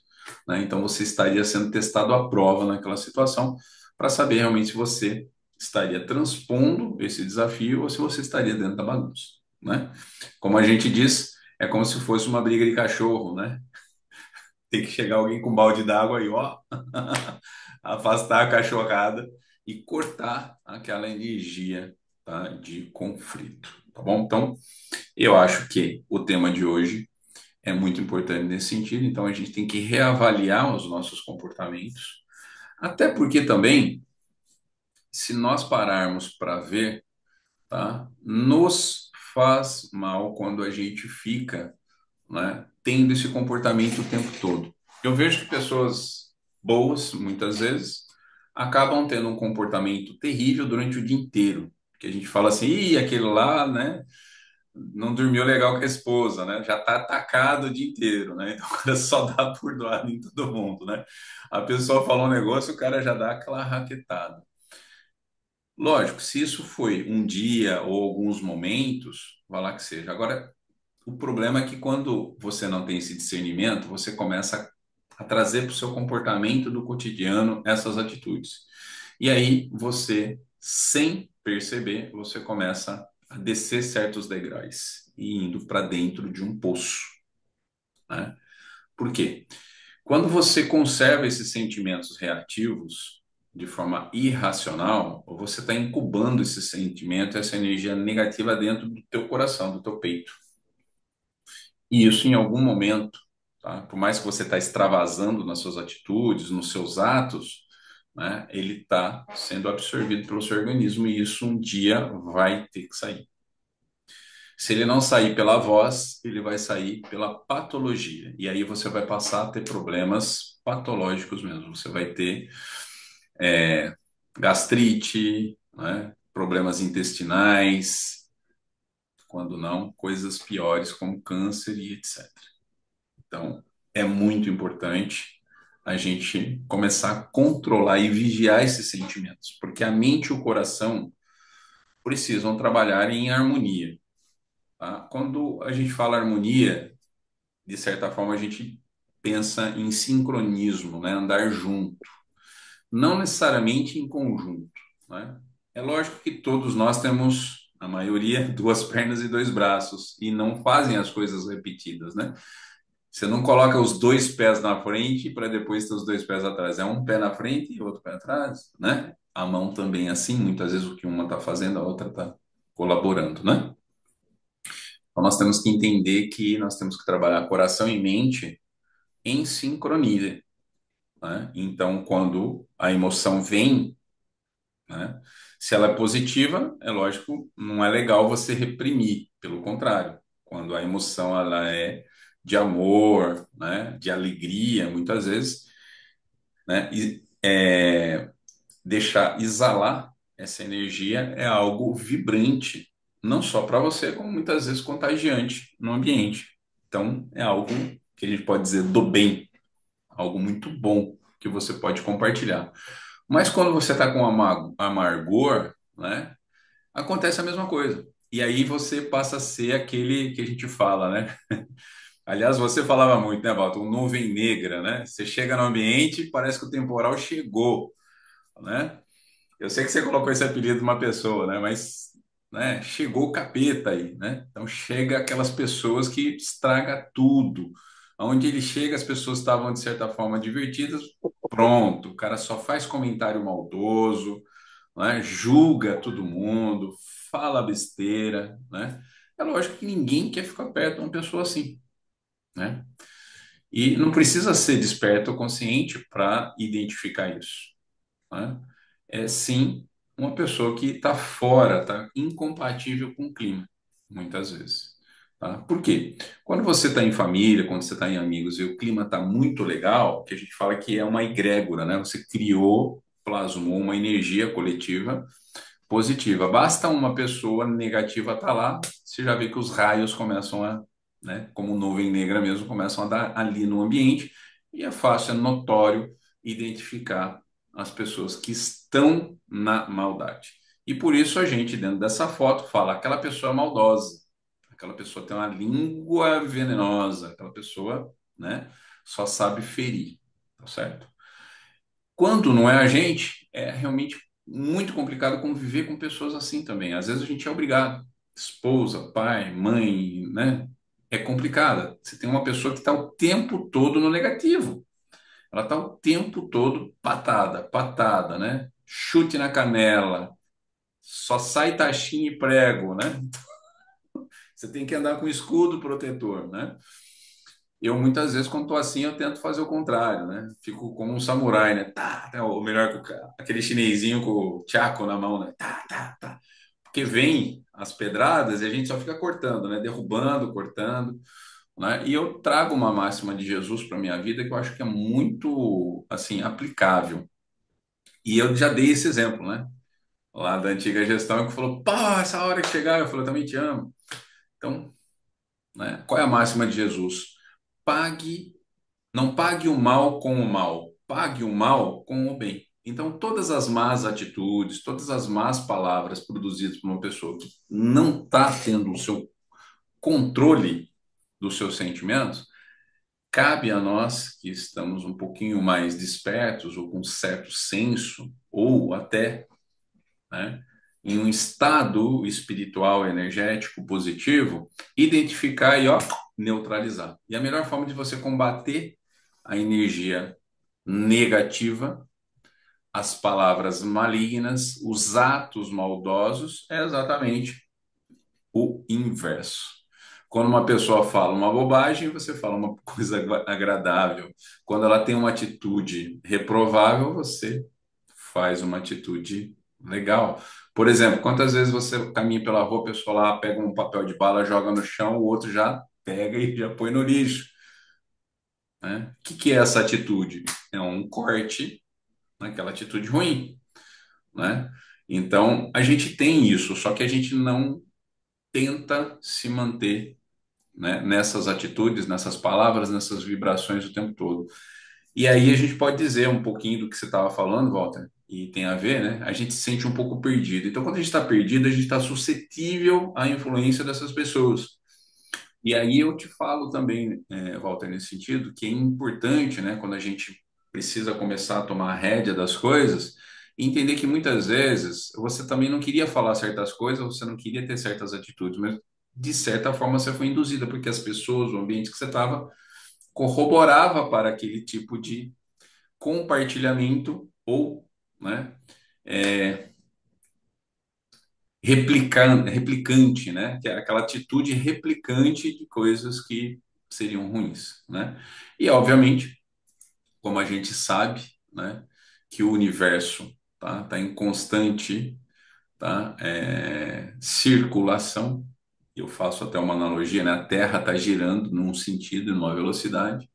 né? Então você estaria sendo testado à prova naquela situação para saber realmente se você estaria transpondo esse desafio ou se você estaria dentro da bagunça, né? Como a gente diz, é como se fosse uma briga de cachorro, né? Tem que chegar alguém com um balde d'água e, ó, afastar a cachorrada e cortar aquela energia, tá, de conflito, tá bom? Então, Eu acho que o tema de hoje é muito importante nesse sentido, então a gente tem que reavaliar os nossos comportamentos, até porque também, se nós pararmos para ver, tá, nos faz mal quando a gente fica, né, tendo esse comportamento o tempo todo. Eu vejo que pessoas boas, muitas vezes, acabam tendo um comportamento terrível durante o dia inteiro. Que a gente fala assim, ih, aquele lá, né, não dormiu legal com a esposa, né, já tá atacado o dia inteiro, né, então o cara só dá por doado em todo mundo, né. A pessoa fala um negócio, o cara já dá aquela raquetada. Lógico, se isso foi um dia ou alguns momentos, vai lá que seja. Agora, o problema é que quando você não tem esse discernimento, você começa a trazer para o seu comportamento do cotidiano essas atitudes. E aí você, sem perceber, você começa a descer certos degraus e indo para dentro de um poço, né? Por quê? Quando você conserva esses sentimentos reativos de forma irracional, você está incubando esse sentimento, essa energia negativa dentro do teu coração, do teu peito. E isso em algum momento, tá? Por mais que você está extravasando nas suas atitudes, nos seus atos, né? Ele está sendo absorvido pelo seu organismo e isso um dia vai ter que sair. Se ele não sair pela voz, ele vai sair pela patologia. E aí você vai passar a ter problemas patológicos mesmo. Você vai ter gastrite, né? Problemas intestinais, quando não, coisas piores como câncer e etc. Então, é muito importante a gente começar a controlar e vigiar esses sentimentos, porque a mente e o coração precisam trabalhar em harmonia, tá? Quando a gente fala harmonia, de certa forma a gente pensa em sincronismo, né? Andar junto, não necessariamente em conjunto, né? É lógico que todos nós temos, a maioria, duas pernas e dois braços e não fazem as coisas repetidas, né? Você não coloca os dois pés na frente para depois ter os dois pés atrás. É um pé na frente e outro pé atrás, né? A mão também é assim. Muitas vezes o que uma está fazendo, a outra está colaborando, né? Então nós temos que entender que nós temos que trabalhar coração e mente em sincronia, né? Então, quando a emoção vem, né? Se ela é positiva, é lógico, não é legal você reprimir. Pelo contrário, quando a emoção ela é de amor, né? De alegria, muitas vezes, né? Deixar exalar essa energia é algo vibrante, não só para você, como muitas vezes contagiante no ambiente. Então, é algo que a gente pode dizer do bem, algo muito bom que você pode compartilhar. Mas quando você está com amargor, né, acontece a mesma coisa. E aí você passa a ser aquele que a gente fala, né? Aliás, você falava muito, né, Walter? Um nuvem negra, né? Você chega no ambiente, parece que o temporal chegou, né? Eu sei que você colocou esse apelido de uma pessoa, né? Mas, né, chegou o capeta aí, né? Então chega aquelas pessoas que estraga tudo. Onde ele chega, as pessoas estavam de certa forma divertidas. Pronto, o cara só faz comentário maldoso, né? Julga todo mundo, fala besteira, né? É lógico que ninguém quer ficar perto de uma pessoa assim, né? E não precisa ser desperto ou consciente para identificar isso, né? É sim uma pessoa que está fora, está incompatível com o clima, muitas vezes. Tá? Por quê? Quando você está em família, quando você está em amigos e o clima está muito legal, que a gente fala que é uma egrégora, né? Você criou, plasmou uma energia coletiva positiva. Basta uma pessoa negativa estar lá, você já vê que os raios começam a, né, como nuvem negra mesmo, começam a dar ali no ambiente e é fácil, é notório identificar as pessoas que estão na maldade. E por isso a gente, dentro dessa foto, fala aquela pessoa é maldosa, aquela pessoa tem uma língua venenosa, aquela pessoa, né, só sabe ferir, tá certo? Quando não é a gente, é realmente muito complicado conviver com pessoas assim também. Às vezes a gente é obrigado. Esposa, pai, mãe, né? É complicada. Você tem uma pessoa que está o tempo todo no negativo. Ela está o tempo todo patada, patada, né? Chute na canela, só sai taxinha e prego, né? Você tem que andar com escudo protetor, né? Eu muitas vezes, quando estou assim, eu tento fazer o contrário, né? Fico como um samurai, né? Tá, tá, ou melhor, com aquele chinesinho com o tchaco na mão, né? Tá, tá, tá. Porque vem as pedradas e a gente só fica cortando, né? Derrubando, cortando, né? E eu trago uma máxima de Jesus para minha vida que eu acho que é muito, assim, aplicável. E eu já dei esse exemplo, né? Lá da antiga gestão, que falou, pô, essa hora que chegar, eu falei, eu também te amo. Então, né? Qual é a máxima de Jesus? Pague, não pague o mal com o mal, pague o mal com o bem. Então, todas as más atitudes, todas as más palavras produzidas por uma pessoa que não está tendo o seu controle dos seus sentimentos, cabe a nós que estamos um pouquinho mais despertos ou com certo senso, ou até, né, em um estado espiritual, energético, positivo, identificar e ó, neutralizar. E a melhor forma de você combater a energia negativa, as palavras malignas, os atos maldosos, é exatamente o inverso. Quando uma pessoa fala uma bobagem, você fala uma coisa agradável. Quando ela tem uma atitude reprovável, você faz uma atitude legal. Por exemplo, quantas vezes você caminha pela rua, a pessoa lá pega um papel de bala, joga no chão, o outro já pega e já põe no lixo, né? O que que é essa atitude? É um corte naquela atitude ruim, né? Então, a gente tem isso, só que a gente não tenta se manter, né, nessas atitudes, nessas palavras, nessas vibrações o tempo todo. E aí a gente pode dizer um pouquinho do que você estava falando, Walter, e tem a ver, né? A gente se sente um pouco perdido. Então, quando a gente está perdido, a gente está suscetível à influência dessas pessoas. E aí eu te falo também, Walter, nesse sentido, que é importante, né, quando a gente precisa começar a tomar a rédea das coisas, entender que muitas vezes você também não queria falar certas coisas, você não queria ter certas atitudes, mas de certa forma você foi induzida, porque as pessoas, o ambiente que você estava, corroborava para aquele tipo de compartilhamento ou, né, é, replicante, né? Que é aquela atitude replicante de coisas que seriam ruins, né? E, obviamente, como a gente sabe, né, que o universo tá em constante, circulação. Eu faço até uma analogia, né? A Terra está girando num sentido, numa velocidade.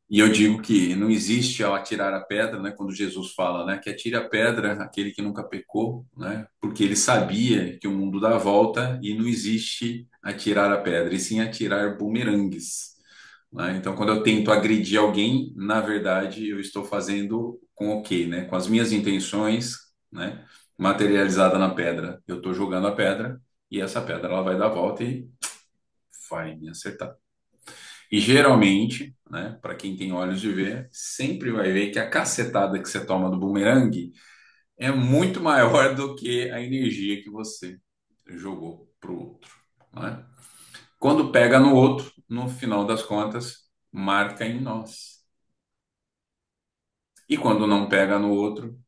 E eu digo que não existe ao atirar a pedra, né? Quando Jesus fala, né? Que atire a pedra aquele que nunca pecou, né? Porque ele sabia que o mundo dá volta e não existe atirar a pedra, e sim atirar bumerangues, né? Então, quando eu tento agredir alguém, na verdade, eu estou fazendo com o quê, né? Com as minhas intenções, né? Materializada na pedra. Eu estou jogando a pedra e essa pedra ela vai dar volta e vai me acertar. E geralmente, né, para quem tem olhos de ver, sempre vai ver que a cacetada que você toma do bumerangue é muito maior do que a energia que você jogou para o outro, né? Quando pega no outro, no final das contas, marca em nós. E quando não pega no outro,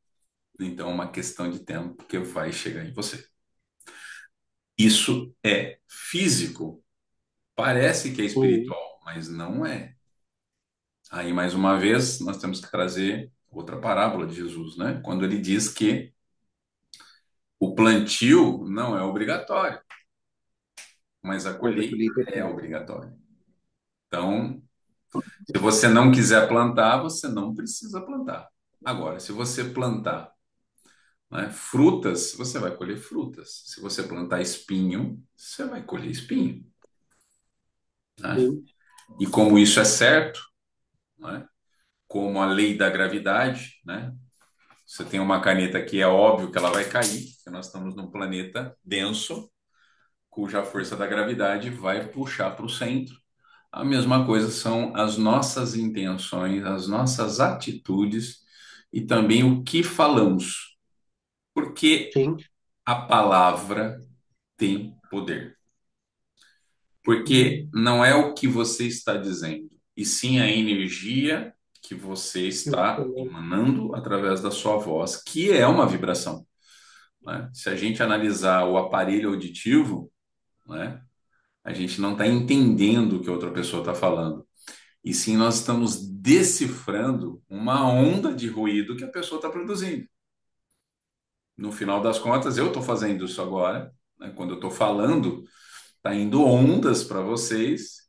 então é uma questão de tempo que vai chegar em você. Isso é físico, parece que é Uhum. espiritual, mas não é. Aí, mais uma vez, nós temos que trazer outra parábola de Jesus, né? Quando ele diz que o plantio não é obrigatório, mas a Mas a colheita colheita é é plena. obrigatória. Então, se você não quiser plantar, você não precisa plantar. Agora, se você plantar, né, frutas, você vai colher frutas. Se você plantar espinho, você vai colher espinho, né? Sim, E como isso é certo, né? Como a lei da gravidade, né? Você tem uma caneta que é óbvio que ela vai cair, porque nós estamos num planeta denso, cuja força da gravidade vai puxar para o centro. A mesma coisa são as nossas intenções, as nossas atitudes e também o que falamos, porque sim. a palavra tem poder. Porque Uhum. não é o que você está dizendo, e sim a energia que você Eu está também. emanando através da sua voz, que é uma vibração, né? Se a gente analisar o aparelho auditivo, né, A gente não está entendendo o que a outra pessoa está falando. E sim, nós estamos decifrando uma onda de ruído que a pessoa está produzindo. No final das contas, eu estou fazendo isso agora, né? Quando eu estou falando, está indo ondas para vocês,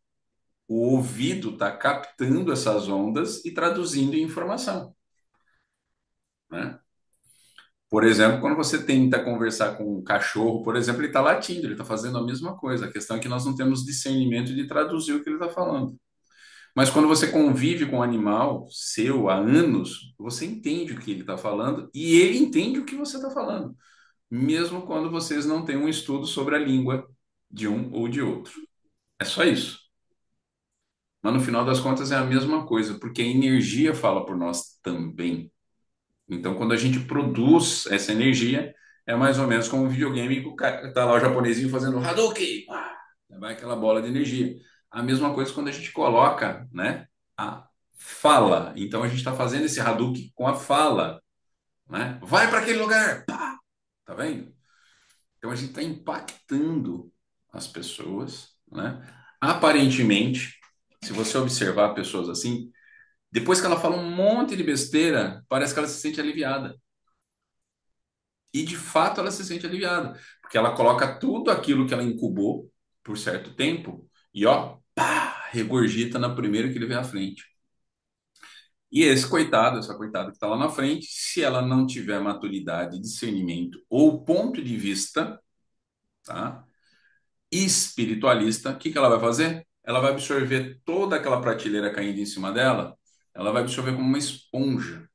o ouvido está captando essas ondas e traduzindo em informação, né? Por exemplo, quando você tenta conversar com um cachorro, por exemplo, ele está latindo, ele está fazendo a mesma coisa. A questão é que nós não temos discernimento de traduzir o que ele está falando. Mas quando você convive com um animal seu há anos, você entende o que ele está falando e ele entende o que você está falando, mesmo quando vocês não têm um estudo sobre a língua de um ou de outro. É só isso. Mas no final das contas é a mesma coisa, porque a energia fala por nós também. Então, quando a gente produz essa energia, é mais ou menos como um videogame que o cara tá lá o japonesinho fazendo Hadouken, pá, vai aquela bola de energia. A mesma coisa quando a gente coloca, né, a fala. Então, a gente está fazendo esse Hadouken com a fala, né? Vai para aquele lugar, pá, tá vendo? Então, a gente está impactando as pessoas, né? Aparentemente, se você observar pessoas assim, depois que ela fala um monte de besteira, parece que ela se sente aliviada. E de fato ela se sente aliviada, porque ela coloca tudo aquilo que ela incubou por certo tempo e ó, pá, regurgita na primeira que ele vê à frente. E esse coitado, essa coitada que está lá na frente, se ela não tiver maturidade, discernimento ou ponto de vista, tá, espiritualista, o que que ela vai fazer? Ela vai absorver toda aquela prateleira caindo em cima dela, ela vai absorver como uma esponja.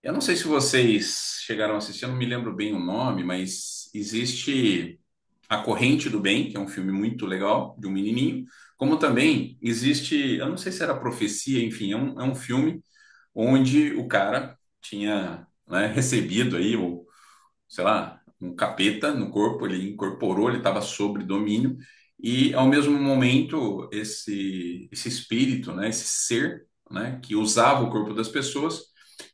Eu não sei se vocês chegaram a assistir, eu não me lembro bem o nome, mas existe A Corrente do Bem, que é um filme muito legal, de um menininho, como também existe, eu não sei se era Profecia, enfim, é um filme onde o cara tinha, né, recebido aí, o, sei lá, um capeta no corpo, ele incorporou, ele estava sob domínio, e ao mesmo momento esse espírito, né, esse ser, né, que usava o corpo das pessoas,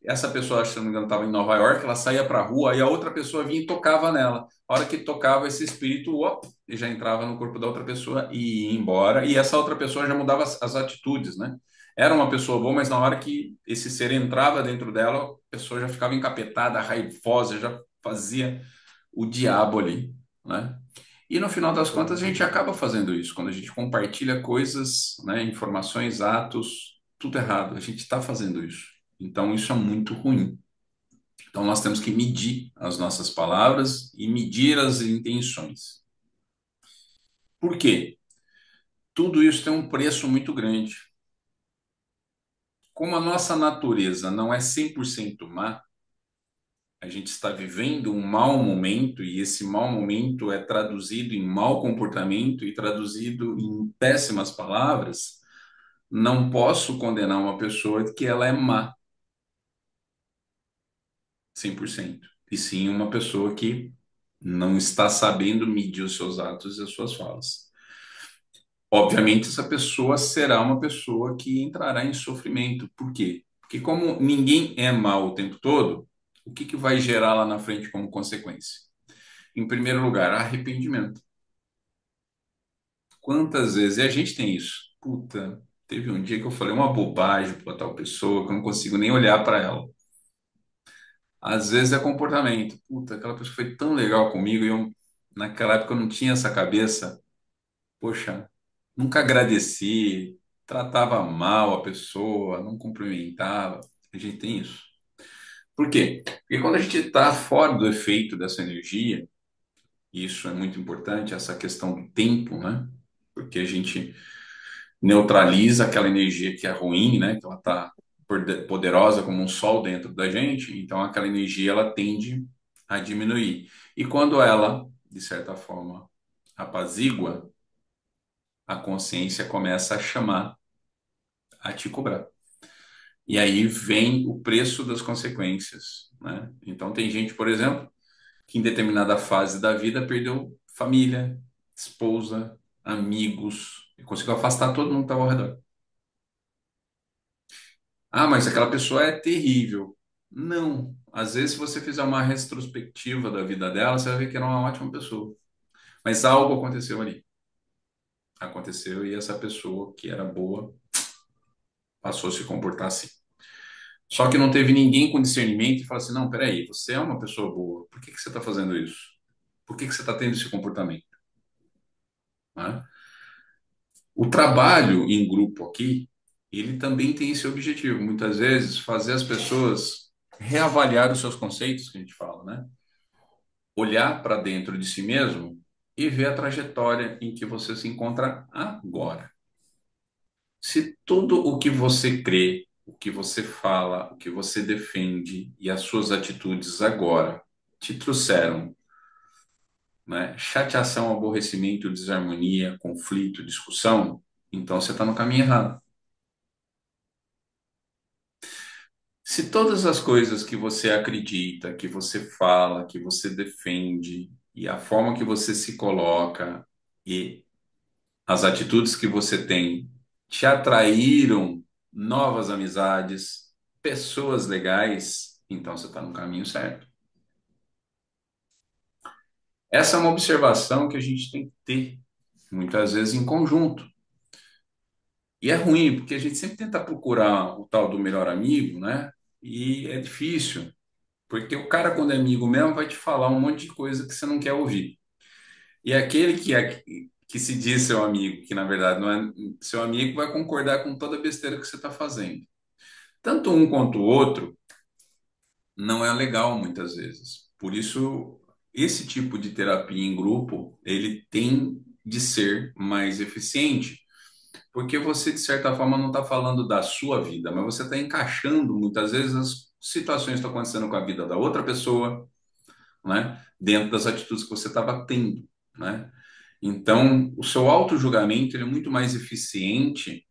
essa pessoa, se não me engano, estava em Nova York, ela saía para a rua e a outra pessoa vinha e tocava nela. A hora que tocava esse espírito, op, e já entrava no corpo da outra pessoa e ia embora, e essa outra pessoa já mudava as atitudes, né? Era uma pessoa boa, mas na hora que esse ser entrava dentro dela, a pessoa já ficava encapetada, raivosa, já fazia o diabo ali, né? E no final das contas a gente acaba fazendo isso, quando a gente compartilha coisas, né, informações, atos, tudo errado. A gente está fazendo isso. Então isso é muito ruim. Então nós temos que medir as nossas palavras e medir as intenções. Por quê? Tudo isso tem um preço muito grande. Como a nossa natureza não é 100% má, a gente está vivendo um mau momento e esse mau momento é traduzido em mau comportamento e traduzido em péssimas palavras, não posso condenar uma pessoa de que ela é má 100%. E sim uma pessoa que não está sabendo medir os seus atos e as suas falas. Obviamente, essa pessoa será uma pessoa que entrará em sofrimento. Por quê? Porque como ninguém é mal o tempo todo, o que que vai gerar lá na frente como consequência? Em primeiro lugar, arrependimento. Quantas vezes, e a gente tem isso? Puta, teve um dia que eu falei uma bobagem para tal pessoa que eu não consigo nem olhar para ela. Às vezes é comportamento. Puta, aquela pessoa foi tão legal comigo e eu, naquela época, eu não tinha essa cabeça. Poxa, nunca agradeci, tratava mal a pessoa, não cumprimentava. A gente tem isso. Por quê? Porque quando a gente está fora do efeito dessa energia, e isso é muito importante, essa questão do tempo, né? Porque a gente neutraliza aquela energia que é ruim, né? Que ela está poderosa como um sol dentro da gente, então aquela energia ela tende a diminuir. E quando ela, de certa forma, apazigua, a consciência começa a chamar a te cobrar. E aí vem o preço das consequências, né? Então tem gente, por exemplo, que em determinada fase da vida perdeu família, esposa, amigos, e conseguiu afastar todo mundo que estava ao redor. Ah, mas aquela pessoa é terrível. Não. Às vezes, se você fizer uma retrospectiva da vida dela, você vai ver que era uma ótima pessoa. Mas algo aconteceu ali. Aconteceu e essa pessoa que era boa passou a se comportar assim. Só que não teve ninguém com discernimento e falou assim: não, peraí, você é uma pessoa boa, por que que você está fazendo isso? Por que que você está tendo esse comportamento? Né? O trabalho em grupo aqui, ele também tem esse objetivo, muitas vezes, fazer as pessoas reavaliar os seus conceitos, que a gente fala, né? Olhar para dentro de si mesmo e ver a trajetória em que você se encontra agora. Se tudo o que você crê, o que você fala, o que você defende e as suas atitudes agora te trouxeram, né, chateação, aborrecimento, desarmonia, conflito, discussão, então você está no caminho errado. Se todas as coisas que você acredita, que você fala, que você defende, e a forma que você se coloca e as atitudes que você tem te atraíram novas amizades, pessoas legais, então você está no caminho certo. Essa é uma observação que a gente tem que ter, muitas vezes em conjunto. E é ruim, porque a gente sempre tenta procurar o tal do melhor amigo, né? E é difícil, porque o cara, quando é amigo mesmo, vai te falar um monte de coisa que você não quer ouvir. E aquele que se diz seu amigo, que na verdade não é seu amigo, vai concordar com toda a besteira que você está fazendo. Tanto um quanto o outro não é legal muitas vezes. Por isso, esse tipo de terapia em grupo, ele tem de ser mais eficiente, porque você, de certa forma, não está falando da sua vida, mas você está encaixando, muitas vezes, as situações que estão acontecendo com a vida da outra pessoa, né? Dentro das atitudes que você estava tendo, né? Então, o seu auto-julgamento ele é muito mais eficiente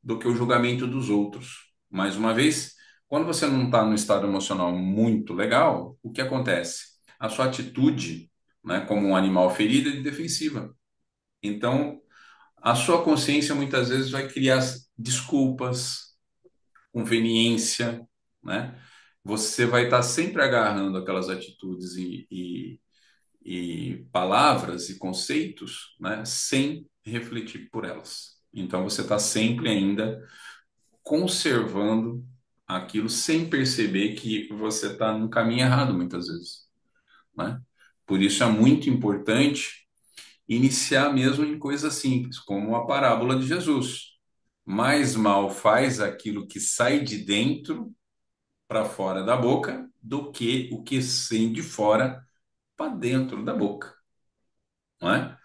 do que o julgamento dos outros. Mais uma vez, quando você não está num estado emocional muito legal, o que acontece? A sua atitude, né, como um animal ferido, é de defensiva. Então, a sua consciência muitas vezes vai criar desculpas, conveniência, né? Você vai estar sempre agarrando aquelas atitudes e palavras e conceitos, né, sem refletir por elas. Então você está sempre ainda conservando aquilo sem perceber que você está no caminho errado muitas vezes, né? Por isso é muito importante iniciar mesmo em coisas simples, como a parábola de Jesus. Mais mal faz aquilo que sai de dentro para fora da boca do que o que sai de fora para dentro da boca, não é?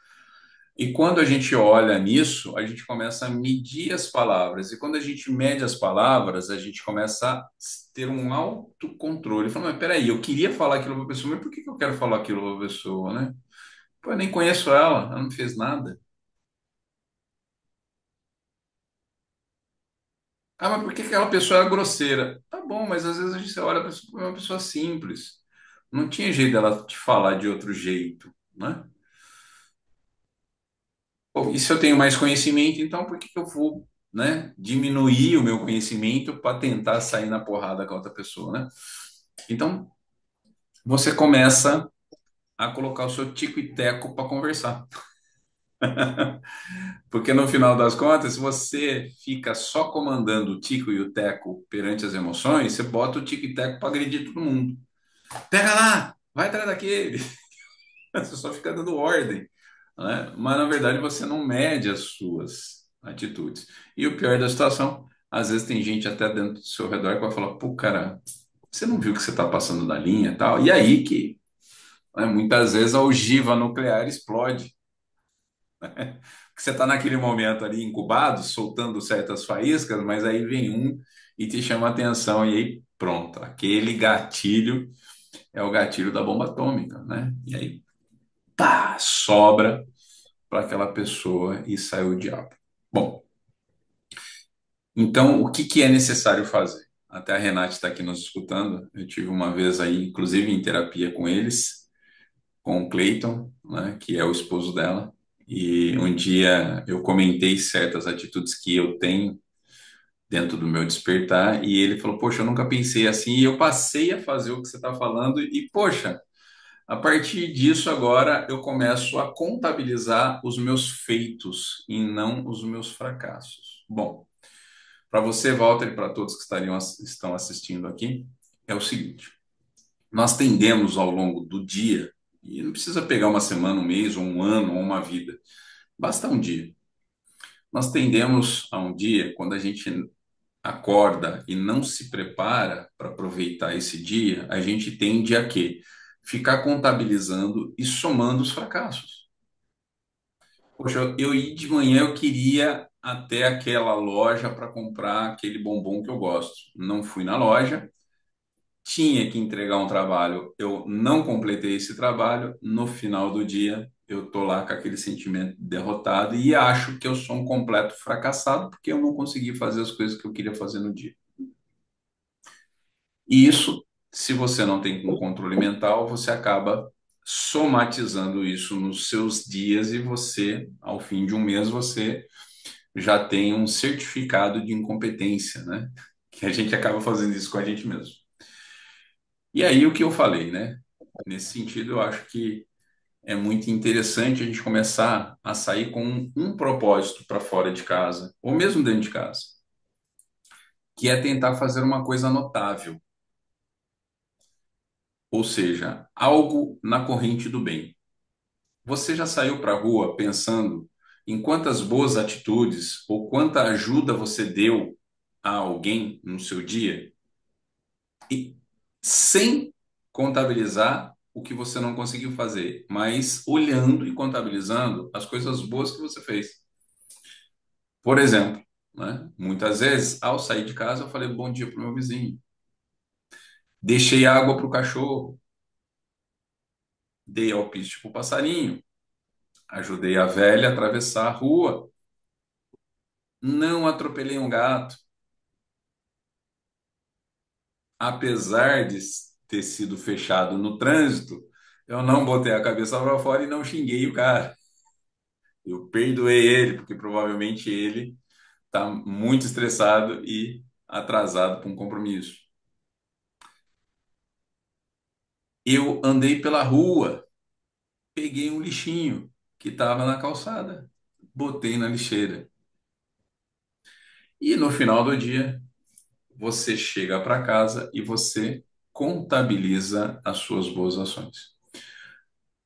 E quando a gente olha nisso, a gente começa a medir as palavras. E quando a gente mede as palavras, a gente começa a ter um autocontrole. Fala, mas peraí, eu queria falar aquilo para a pessoa, mas por que que eu quero falar aquilo para a pessoa, né? Pô, eu nem conheço ela não fez nada. Ah, mas por que aquela pessoa é grosseira? Tá bom, mas às vezes a gente olha para uma pessoa simples. Não tinha jeito dela te falar de outro jeito, né? Pô, e se eu tenho mais conhecimento, então por que que eu vou, né, diminuir o meu conhecimento para tentar sair na porrada com a outra pessoa, né? Então, você começa a colocar o seu tico e teco para conversar. Porque no final das contas, se você fica só comandando o tico e o teco perante as emoções, você bota o tico e teco para agredir todo mundo. Pega lá, vai atrás daquele. Você só fica dando ordem, né? Mas na verdade você não mede as suas atitudes. E o pior da situação, às vezes tem gente até dentro do seu redor que vai falar: pô, cara, você não viu que você está passando da linha e tal? E aí que, né, muitas vezes a ogiva nuclear explode. Porque você está naquele momento ali incubado, soltando certas faíscas, mas aí vem um e te chama a atenção, e aí pronto, aquele gatilho é o gatilho da bomba atômica, né? E aí, pá, sobra para aquela pessoa e sai o diabo. Bom, então o que que é necessário fazer? Até a Renate está aqui nos escutando. Eu tive uma vez aí, inclusive em terapia com eles, com o Clayton, né, que é o esposo dela. E um dia eu comentei certas atitudes que eu tenho dentro do meu despertar, e ele falou: poxa, eu nunca pensei assim, e eu passei a fazer o que você está falando, e poxa, A partir disso, agora eu começo a contabilizar os meus feitos e não os meus fracassos. Bom, para você, Walter, e para todos que estão assistindo aqui, é o seguinte: nós tendemos ao longo do dia, e não precisa pegar uma semana, um mês, ou um ano, ou uma vida, basta um dia. Nós tendemos a um dia, quando a gente acorda e não se prepara para aproveitar esse dia, a gente tende a quê? Ficar contabilizando e somando os fracassos. Poxa, eu ir de manhã, eu queria até aquela loja para comprar aquele bombom que eu gosto. Não fui na loja, tinha que entregar um trabalho, eu não completei esse trabalho, no final do dia eu tô lá com aquele sentimento de derrotado e acho que eu sou um completo fracassado porque eu não consegui fazer as coisas que eu queria fazer no dia. E isso, se você não tem um controle mental, você acaba somatizando isso nos seus dias e você, ao fim de um mês, você já tem um certificado de incompetência, né? Que a gente acaba fazendo isso com a gente mesmo. E aí o que eu falei, né? Nesse sentido, eu acho que é muito interessante a gente começar a sair com um propósito para fora de casa, ou mesmo dentro de casa, que é tentar fazer uma coisa notável, ou seja, algo na corrente do bem. Você já saiu para a rua pensando em quantas boas atitudes ou quanta ajuda você deu a alguém no seu dia? E sem contabilizar o que você não conseguiu fazer, mas olhando e contabilizando as coisas boas que você fez. Por exemplo, né? Muitas vezes, ao sair de casa, eu falei bom dia para o meu vizinho. Deixei água para o cachorro. Dei alpiste para o passarinho. Ajudei a velha a atravessar a rua. Não atropelei um gato. Apesar de ter sido fechado no trânsito, eu não botei a cabeça para fora e não xinguei o cara. Eu perdoei ele, porque provavelmente ele está muito estressado e atrasado para um compromisso. Eu andei pela rua, peguei um lixinho que estava na calçada, botei na lixeira. E no final do dia, você chega para casa e você contabiliza as suas boas ações.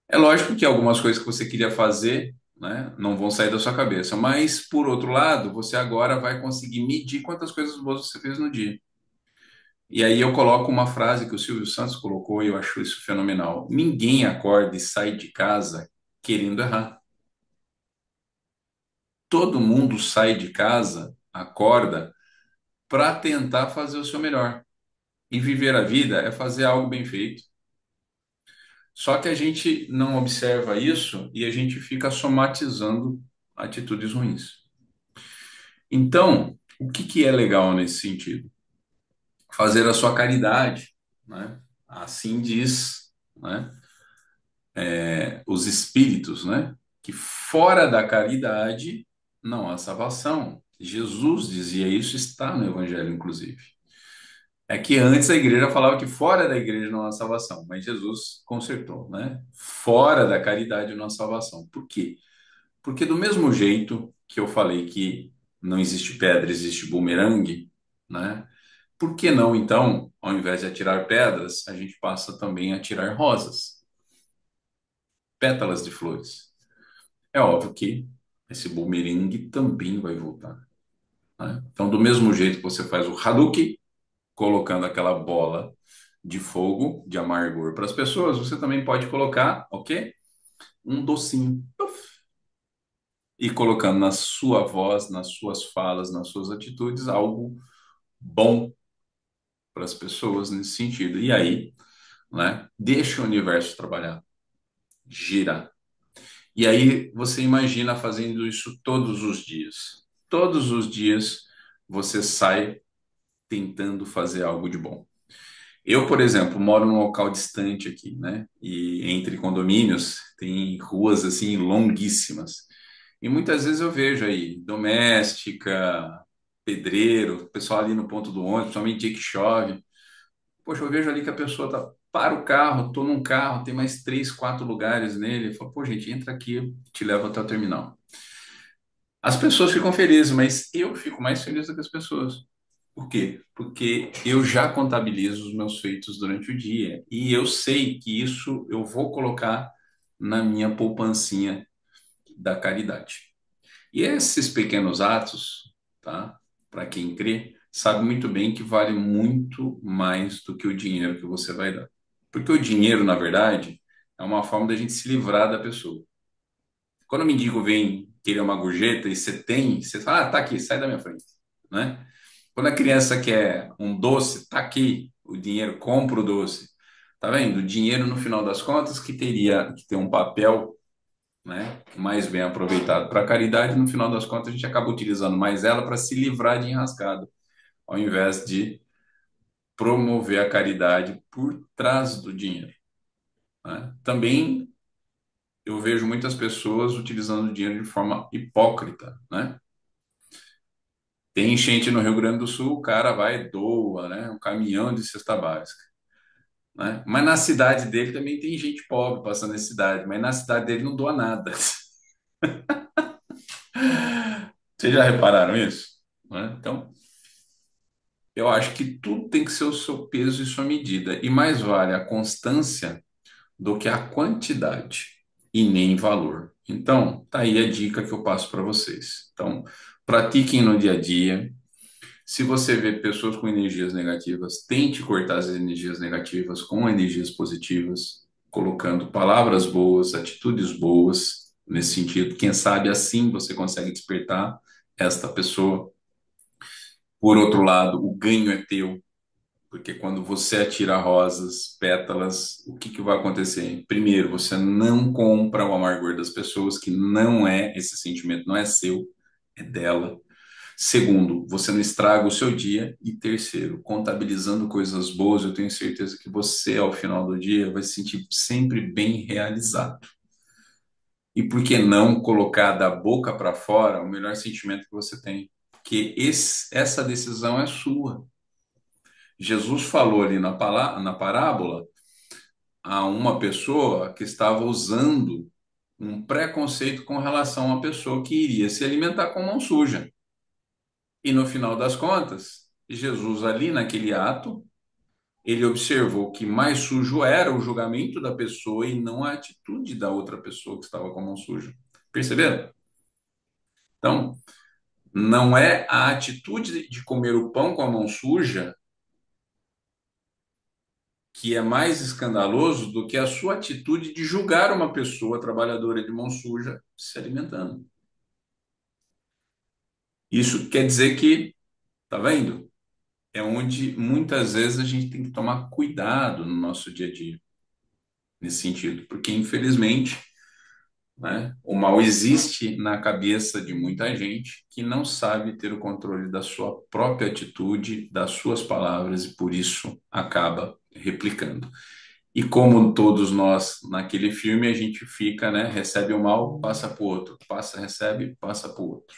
É lógico que algumas coisas que você queria fazer, né, não vão sair da sua cabeça, mas por outro lado, você agora vai conseguir medir quantas coisas boas você fez no dia. E aí eu coloco uma frase que o Silvio Santos colocou e eu acho isso fenomenal. Ninguém acorda e sai de casa querendo errar. Todo mundo sai de casa, acorda, para tentar fazer o seu melhor. E viver a vida é fazer algo bem feito. Só que a gente não observa isso e a gente fica somatizando atitudes ruins. Então, o que que é legal nesse sentido? Fazer a sua caridade, né? Assim diz, né? Os espíritos, né? Que fora da caridade não há salvação. Jesus dizia isso, está no Evangelho, inclusive. É que antes a igreja falava que fora da igreja não há salvação, mas Jesus consertou, né? Fora da caridade não há salvação. Por quê? Porque do mesmo jeito que eu falei que não existe pedra, existe bumerangue, né? Por que não, então, ao invés de atirar pedras, a gente passa também a atirar rosas, pétalas de flores? É óbvio que esse bumerangue também vai voltar, né? Então, do mesmo jeito que você faz o Hadouken, colocando aquela bola de fogo, de amargor para as pessoas, você também pode colocar, ok? Um docinho. Puf, e colocando na sua voz, nas suas falas, nas suas atitudes, algo bom para as pessoas nesse sentido. E aí, né, deixa o universo trabalhar, girar. E aí você imagina fazendo isso todos os dias. Todos os dias você sai tentando fazer algo de bom. Eu, por exemplo, moro num local distante aqui, né? E entre condomínios tem ruas assim longuíssimas. E muitas vezes eu vejo aí doméstica, pedreiro, pessoal ali no ponto do ônibus, principalmente dia que chove. Poxa, eu vejo ali que a pessoa tá para o carro, tô num carro, tem mais 3, 4 lugares nele. Fala, pô, gente, entra aqui, eu te levo até o terminal. As pessoas ficam felizes, mas eu fico mais feliz do que as pessoas. Por quê? Porque eu já contabilizo os meus feitos durante o dia e eu sei que isso eu vou colocar na minha poupancinha da caridade. E esses pequenos atos, tá? Para quem crê, sabe muito bem que vale muito mais do que o dinheiro que você vai dar. Porque o dinheiro, na verdade, é uma forma da gente se livrar da pessoa. Quando o mendigo vem querer uma gorjeta e você tem, você fala, ah, tá aqui, sai da minha frente, né? Quando a criança quer um doce, tá aqui, o dinheiro, compra o doce. Tá vendo? O dinheiro, no final das contas, que teria que ter um papel, né, mais bem aproveitado para a caridade, no final das contas, a gente acaba utilizando mais ela para se livrar de enrascado, ao invés de promover a caridade por trás do dinheiro, né? Também eu vejo muitas pessoas utilizando o dinheiro de forma hipócrita, né? Tem enchente no Rio Grande do Sul, o cara vai e doa, né? Um caminhão de cesta básica, né? Mas na cidade dele também tem gente pobre passando na cidade, mas na cidade dele não doa nada. Vocês já repararam isso? Né? Então, eu acho que tudo tem que ser o seu peso e sua medida, e mais vale a constância do que a quantidade, e nem valor. Então, tá aí a dica que eu passo para vocês. Então, pratiquem no dia a dia. Se você vê pessoas com energias negativas, tente cortar as energias negativas com energias positivas, colocando palavras boas, atitudes boas, nesse sentido. Quem sabe assim você consegue despertar esta pessoa. Por outro lado, o ganho é teu, porque quando você atira rosas, pétalas, o que que vai acontecer? Primeiro, você não compra o amargor das pessoas, que não é esse sentimento, não é seu, é dela. Segundo, você não estraga o seu dia. E terceiro, contabilizando coisas boas, eu tenho certeza que você, ao final do dia, vai se sentir sempre bem realizado. E por que não colocar da boca para fora o melhor sentimento que você tem? Que essa decisão é sua. Jesus falou ali na parábola a uma pessoa que estava usando um preconceito com relação a uma pessoa que iria se alimentar com mão suja. E no final das contas, Jesus ali naquele ato, ele observou que mais sujo era o julgamento da pessoa e não a atitude da outra pessoa que estava com a mão suja. Perceberam? Então, não é a atitude de comer o pão com a mão suja que é mais escandaloso do que a sua atitude de julgar uma pessoa trabalhadora de mão suja se alimentando. Isso quer dizer que, tá vendo? É onde muitas vezes a gente tem que tomar cuidado no nosso dia a dia, nesse sentido, porque infelizmente, né, o mal existe na cabeça de muita gente que não sabe ter o controle da sua própria atitude, das suas palavras e por isso acaba replicando. E como todos nós naquele filme, a gente fica, né, recebe o mal, passa para o outro, passa, recebe, passa para o outro.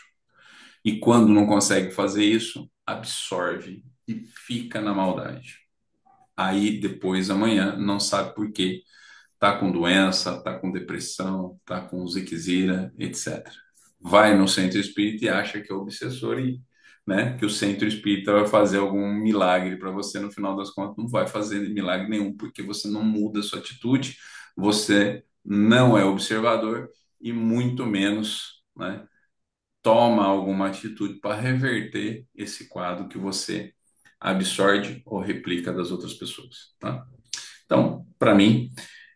E quando não consegue fazer isso, absorve e fica na maldade. Aí depois, amanhã, não sabe por quê, tá com doença, tá com depressão, tá com ziquezira, etc. Vai no centro espírita e acha que é obsessor e, né, que o centro espírita vai fazer algum milagre para você, no final das contas não vai fazer milagre nenhum, porque você não muda a sua atitude, você não é observador e muito menos, né, toma alguma atitude para reverter esse quadro que você absorve ou replica das outras pessoas, tá? Então, para mim,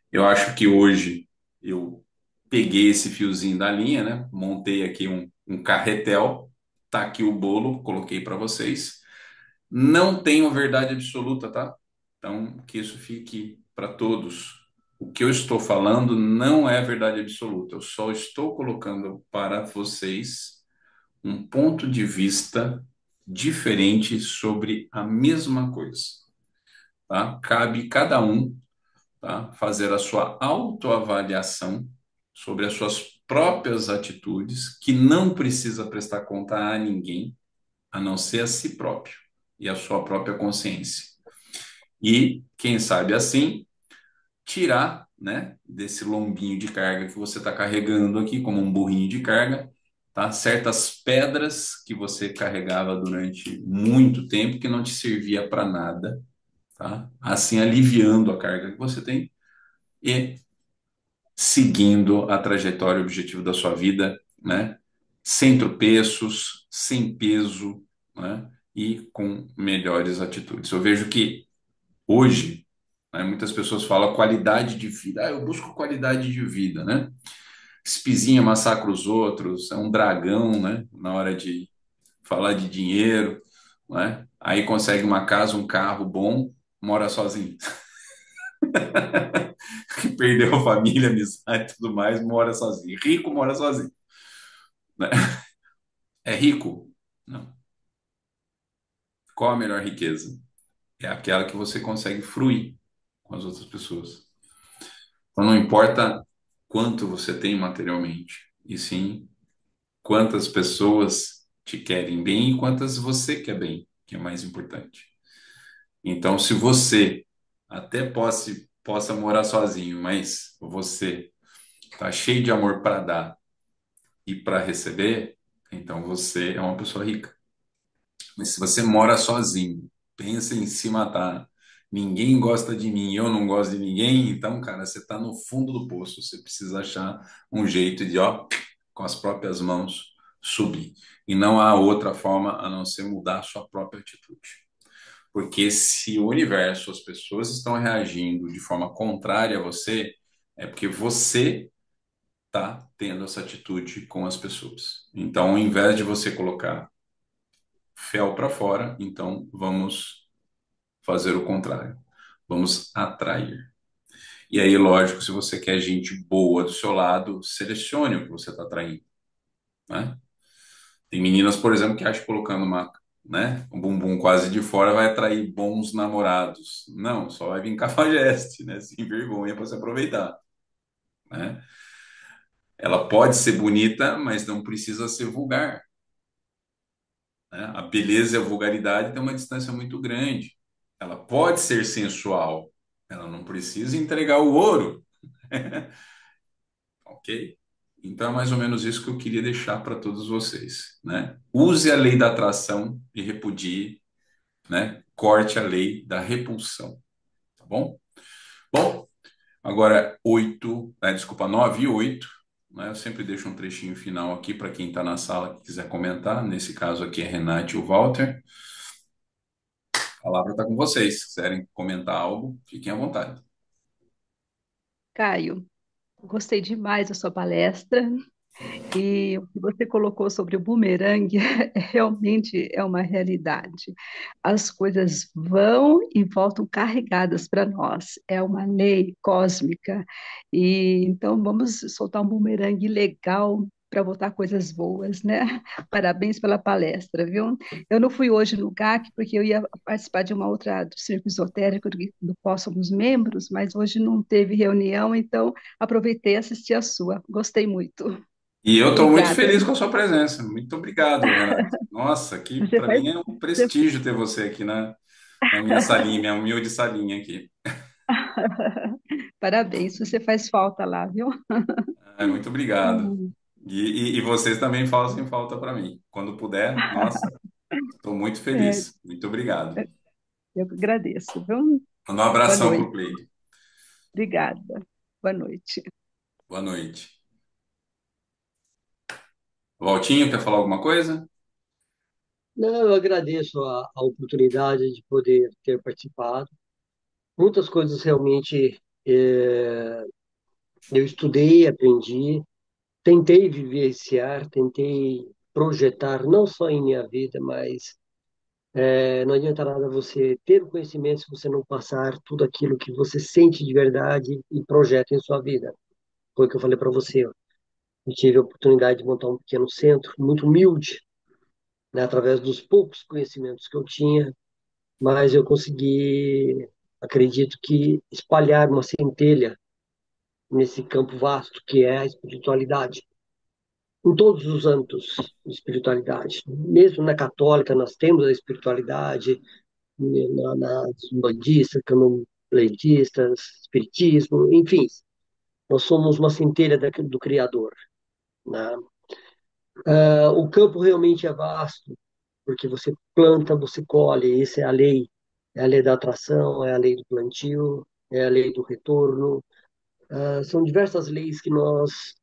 eu acho que hoje eu peguei esse fiozinho da linha, né? Montei aqui um carretel, tá aqui o bolo, coloquei para vocês. Não tenho verdade absoluta, tá? Então, que isso fique para todos. O que eu estou falando não é verdade absoluta, eu só estou colocando para vocês um ponto de vista diferente sobre a mesma coisa, tá? Cabe cada um, tá, fazer a sua autoavaliação sobre as suas próprias atitudes, que não precisa prestar conta a ninguém, a não ser a si próprio e a sua própria consciência. E, quem sabe assim, tirar, né, desse lombinho de carga que você está carregando aqui, como um burrinho de carga, tá? Certas pedras que você carregava durante muito tempo que não te servia para nada, tá? Assim aliviando a carga que você tem e seguindo a trajetória e objetivo da sua vida, né? Sem tropeços, sem peso, né? E com melhores atitudes. Eu vejo que hoje, né, muitas pessoas falam qualidade de vida. Ah, eu busco qualidade de vida, né? Espizinha massacra os outros, é um dragão, né? Na hora de falar de dinheiro, né? Aí consegue uma casa, um carro bom, mora sozinho. Que perdeu a família, amizade e tudo mais, mora sozinho. Rico mora sozinho, né? É rico? Não. Qual a melhor riqueza? É aquela que você consegue fruir com as outras pessoas. Então não importa quanto você tem materialmente, e sim quantas pessoas te querem bem e quantas você quer bem, que é mais importante. Então, se você até possa morar sozinho, mas você está cheio de amor para dar e para receber, então você é uma pessoa rica. Mas se você mora sozinho, pensa em se matar, ninguém gosta de mim, eu não gosto de ninguém, então, cara, você está no fundo do poço. Você precisa achar um jeito de, ó, com as próprias mãos, subir. E não há outra forma a não ser mudar a sua própria atitude. Porque se o universo, as pessoas estão reagindo de forma contrária a você, é porque você está tendo essa atitude com as pessoas. Então, ao invés de você colocar fel para fora, então vamos fazer o contrário. Vamos atrair. E aí, lógico, se você quer gente boa do seu lado, selecione o que você está atraindo, né? Tem meninas, por exemplo, que acham que colocando né, um bumbum quase de fora vai atrair bons namorados. Não, só vai vir cafajeste, né? Sem vergonha para se aproveitar, né? Ela pode ser bonita, mas não precisa ser vulgar, né? A beleza e a vulgaridade têm uma distância muito grande. Ela pode ser sensual, ela não precisa entregar o ouro, ok? Então é mais ou menos isso que eu queria deixar para todos vocês, né? Use a lei da atração e repudie, né? Corte a lei da repulsão, tá bom? Bom, agora 8, desculpa, 9 e 8, né? Eu sempre deixo um trechinho final aqui para quem está na sala que quiser comentar. Nesse caso aqui é Renate e o Walter. A palavra está com vocês. Se quiserem comentar algo, fiquem à vontade. Caio, gostei demais da sua palestra. E o que você colocou sobre o bumerangue realmente é uma realidade. As coisas vão e voltam carregadas para nós. É uma lei cósmica. E então vamos soltar um bumerangue legal para voltar coisas boas, né? Parabéns pela palestra, viu? Eu não fui hoje no GAC porque eu ia participar de uma outra do Círculo Esotérico do qual somos membros, mas hoje não teve reunião, então aproveitei e assisti a sua. Gostei muito. E eu estou muito Obrigada. feliz com a sua presença. Muito obrigado, Renato. Nossa, que Você para faz, mim é um você- prestígio ter você aqui na minha salinha, minha humilde salinha aqui. Parabéns, você faz falta lá, viu? Muito obrigado. Hum, E vocês também fazem falta para mim. Quando puder, nossa, estou muito é, feliz. Muito obrigado. eu que agradeço, viu? Manda um Boa abração para noite. o Cleide. Obrigada. Boa noite. Boa noite. Valtinho, quer falar alguma coisa? Não, eu agradeço a oportunidade de poder ter participado. Muitas coisas realmente eu estudei, aprendi, tentei vivenciar, tentei projetar, não só em minha vida, mas não adianta nada você ter o conhecimento se você não passar tudo aquilo que você sente de verdade e projeta em sua vida. Foi o que eu falei para você. Eu tive a oportunidade de montar um pequeno centro, muito humilde, né, através dos poucos conhecimentos que eu tinha, mas eu consegui, acredito que, espalhar uma centelha nesse campo vasto que é a espiritualidade, em todos os âmbitos de espiritualidade. Mesmo na católica, nós temos a espiritualidade, na umbandista, pleitistas, espiritismo, enfim, nós somos uma centelha do Criador, né? O campo realmente é vasto, porque você planta, você colhe, essa é a lei da atração, é a lei do plantio, é a lei do retorno. São diversas leis que nós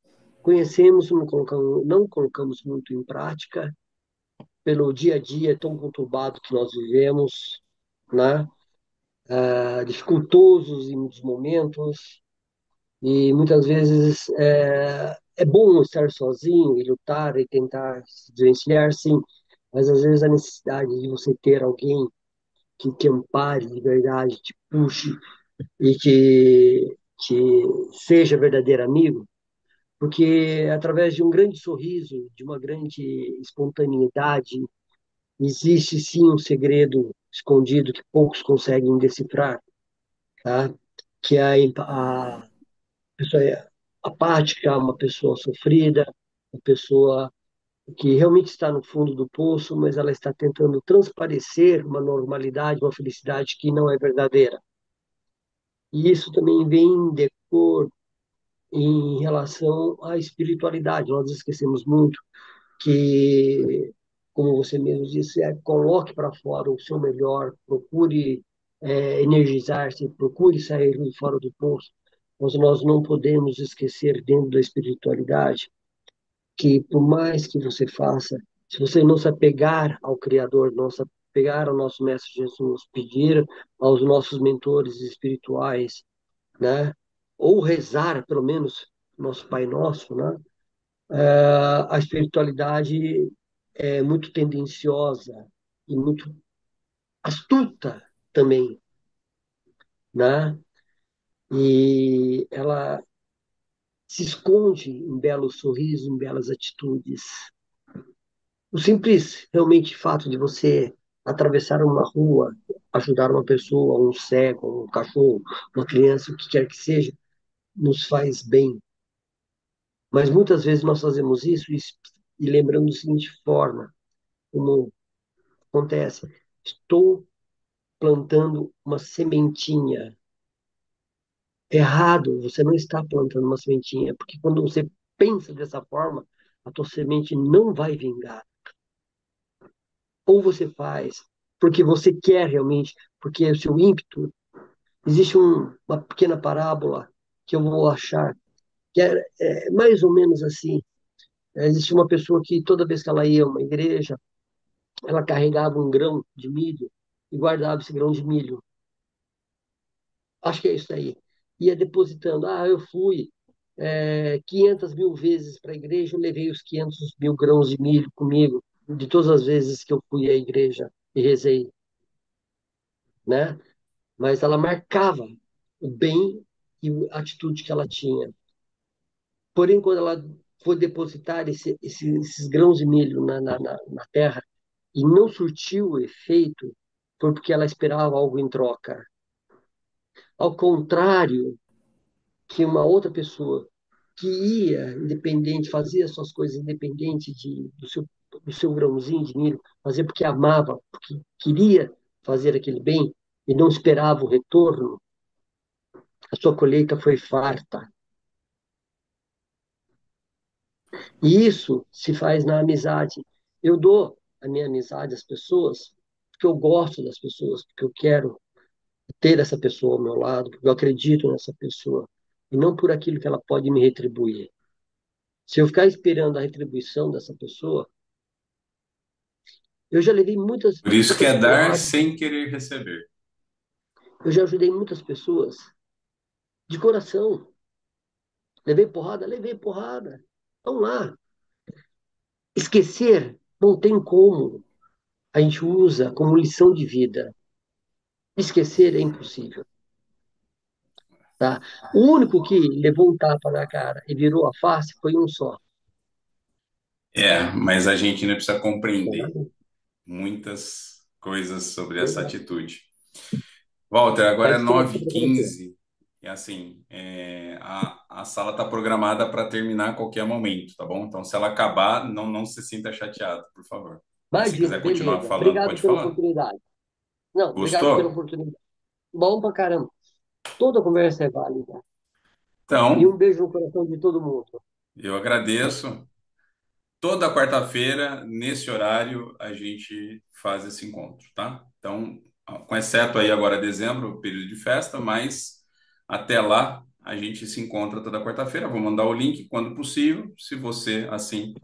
conhecemos, não colocamos muito em prática, pelo dia a dia tão conturbado que nós vivemos, né? Dificultosos em muitos momentos, e muitas vezes é bom estar sozinho e lutar e tentar se desvencilhar, sim, mas às vezes a necessidade de você ter alguém que te ampare de verdade, te puxe e que seja verdadeiro amigo, porque através de um grande sorriso, de uma grande espontaneidade, existe sim um segredo escondido que poucos conseguem decifrar, tá? Que é a pessoa é apática, uma pessoa sofrida, uma pessoa que realmente está no fundo do poço, mas ela está tentando transparecer uma normalidade, uma felicidade que não é verdadeira. E isso também vem decor em relação à espiritualidade. Nós esquecemos muito que, como você mesmo disse, coloque para fora o seu melhor, procure energizar-se, procure sair de fora do poço. Mas nós não podemos esquecer, dentro da espiritualidade, que por mais que você faça, se você não se apegar ao Criador, não se apegar ao nosso Mestre Jesus, pedir aos nossos mentores espirituais, né? Ou rezar, pelo menos, nosso Pai Nosso, né? A espiritualidade é muito tendenciosa e muito astuta também, né? E ela se esconde em belos sorrisos, em belas atitudes. O simples, realmente, fato de você atravessar uma rua, ajudar uma pessoa, um cego, um cachorro, uma criança, o que quer que seja, nos faz bem. Mas muitas vezes nós fazemos isso e lembramos da seguinte forma, como acontece, estou plantando uma sementinha. Errado, você não está plantando uma sementinha, porque quando você pensa dessa forma, a tua semente não vai vingar. Ou você faz porque você quer realmente, porque é o seu ímpeto. Existe uma pequena parábola que eu vou achar, que é mais ou menos assim. Existe uma pessoa que toda vez que ela ia a uma igreja, ela carregava um grão de milho e guardava esse grão de milho. Acho que é isso aí. Ia depositando. Eu fui 500 mil vezes para a igreja, eu levei os 500 mil grãos de milho comigo, de todas as vezes que eu fui à igreja e rezei, né? Mas ela marcava o bem e a atitude que ela tinha. Porém, quando ela foi depositar esses grãos de milho na terra e não surtiu o efeito, foi porque ela esperava algo em troca. Ao contrário que uma outra pessoa que ia independente, fazia suas coisas independente do seu grãozinho de milho, fazia porque amava, porque queria fazer aquele bem e não esperava o retorno, a sua colheita foi farta. E isso se faz na amizade. Eu dou a minha amizade às pessoas porque eu gosto das pessoas, porque eu quero ter essa pessoa ao meu lado, porque eu acredito nessa pessoa, e não por aquilo que ela pode me retribuir. Se eu ficar esperando a retribuição dessa pessoa, eu já levei Por isso que muitas é dar porradas, sem querer receber. eu já ajudei muitas pessoas de coração. Levei porrada? Levei porrada. Vamos lá. Esquecer não tem como. A gente usa como lição de vida. Esquecer é impossível. Tá? O único que levou um tapa na cara e virou a face foi um só. É, mas a gente ainda precisa compreender Verdade? muitas coisas sobre essa Verdade. atitude. Walter, agora é Mas estou aqui nove h para você. 15 e assim, a sala está programada para terminar a qualquer momento, tá bom? Então, se ela acabar, não se sinta chateado, por favor. Mas se Imagina, quiser continuar beleza. falando, Obrigado pode pela falar. oportunidade. Não, obrigado pela Gostou? oportunidade. Bom pra caramba. Toda conversa é válida. E Então, um beijo no coração de todo mundo. eu agradeço. Toda quarta-feira, nesse horário, a gente faz esse encontro, tá? Então, com exceto aí agora dezembro, período de festa, mas até lá a gente se encontra toda quarta-feira. Vou mandar o link quando possível. Se você assim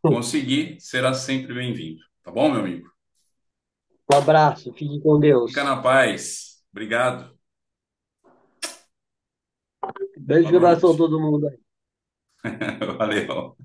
conseguir, será sempre bem-vindo. Tá bom, meu amigo? Um abraço, fique com Fica Deus. na paz. Obrigado. Beijo Boa no coração de noite. todo mundo. Valeu.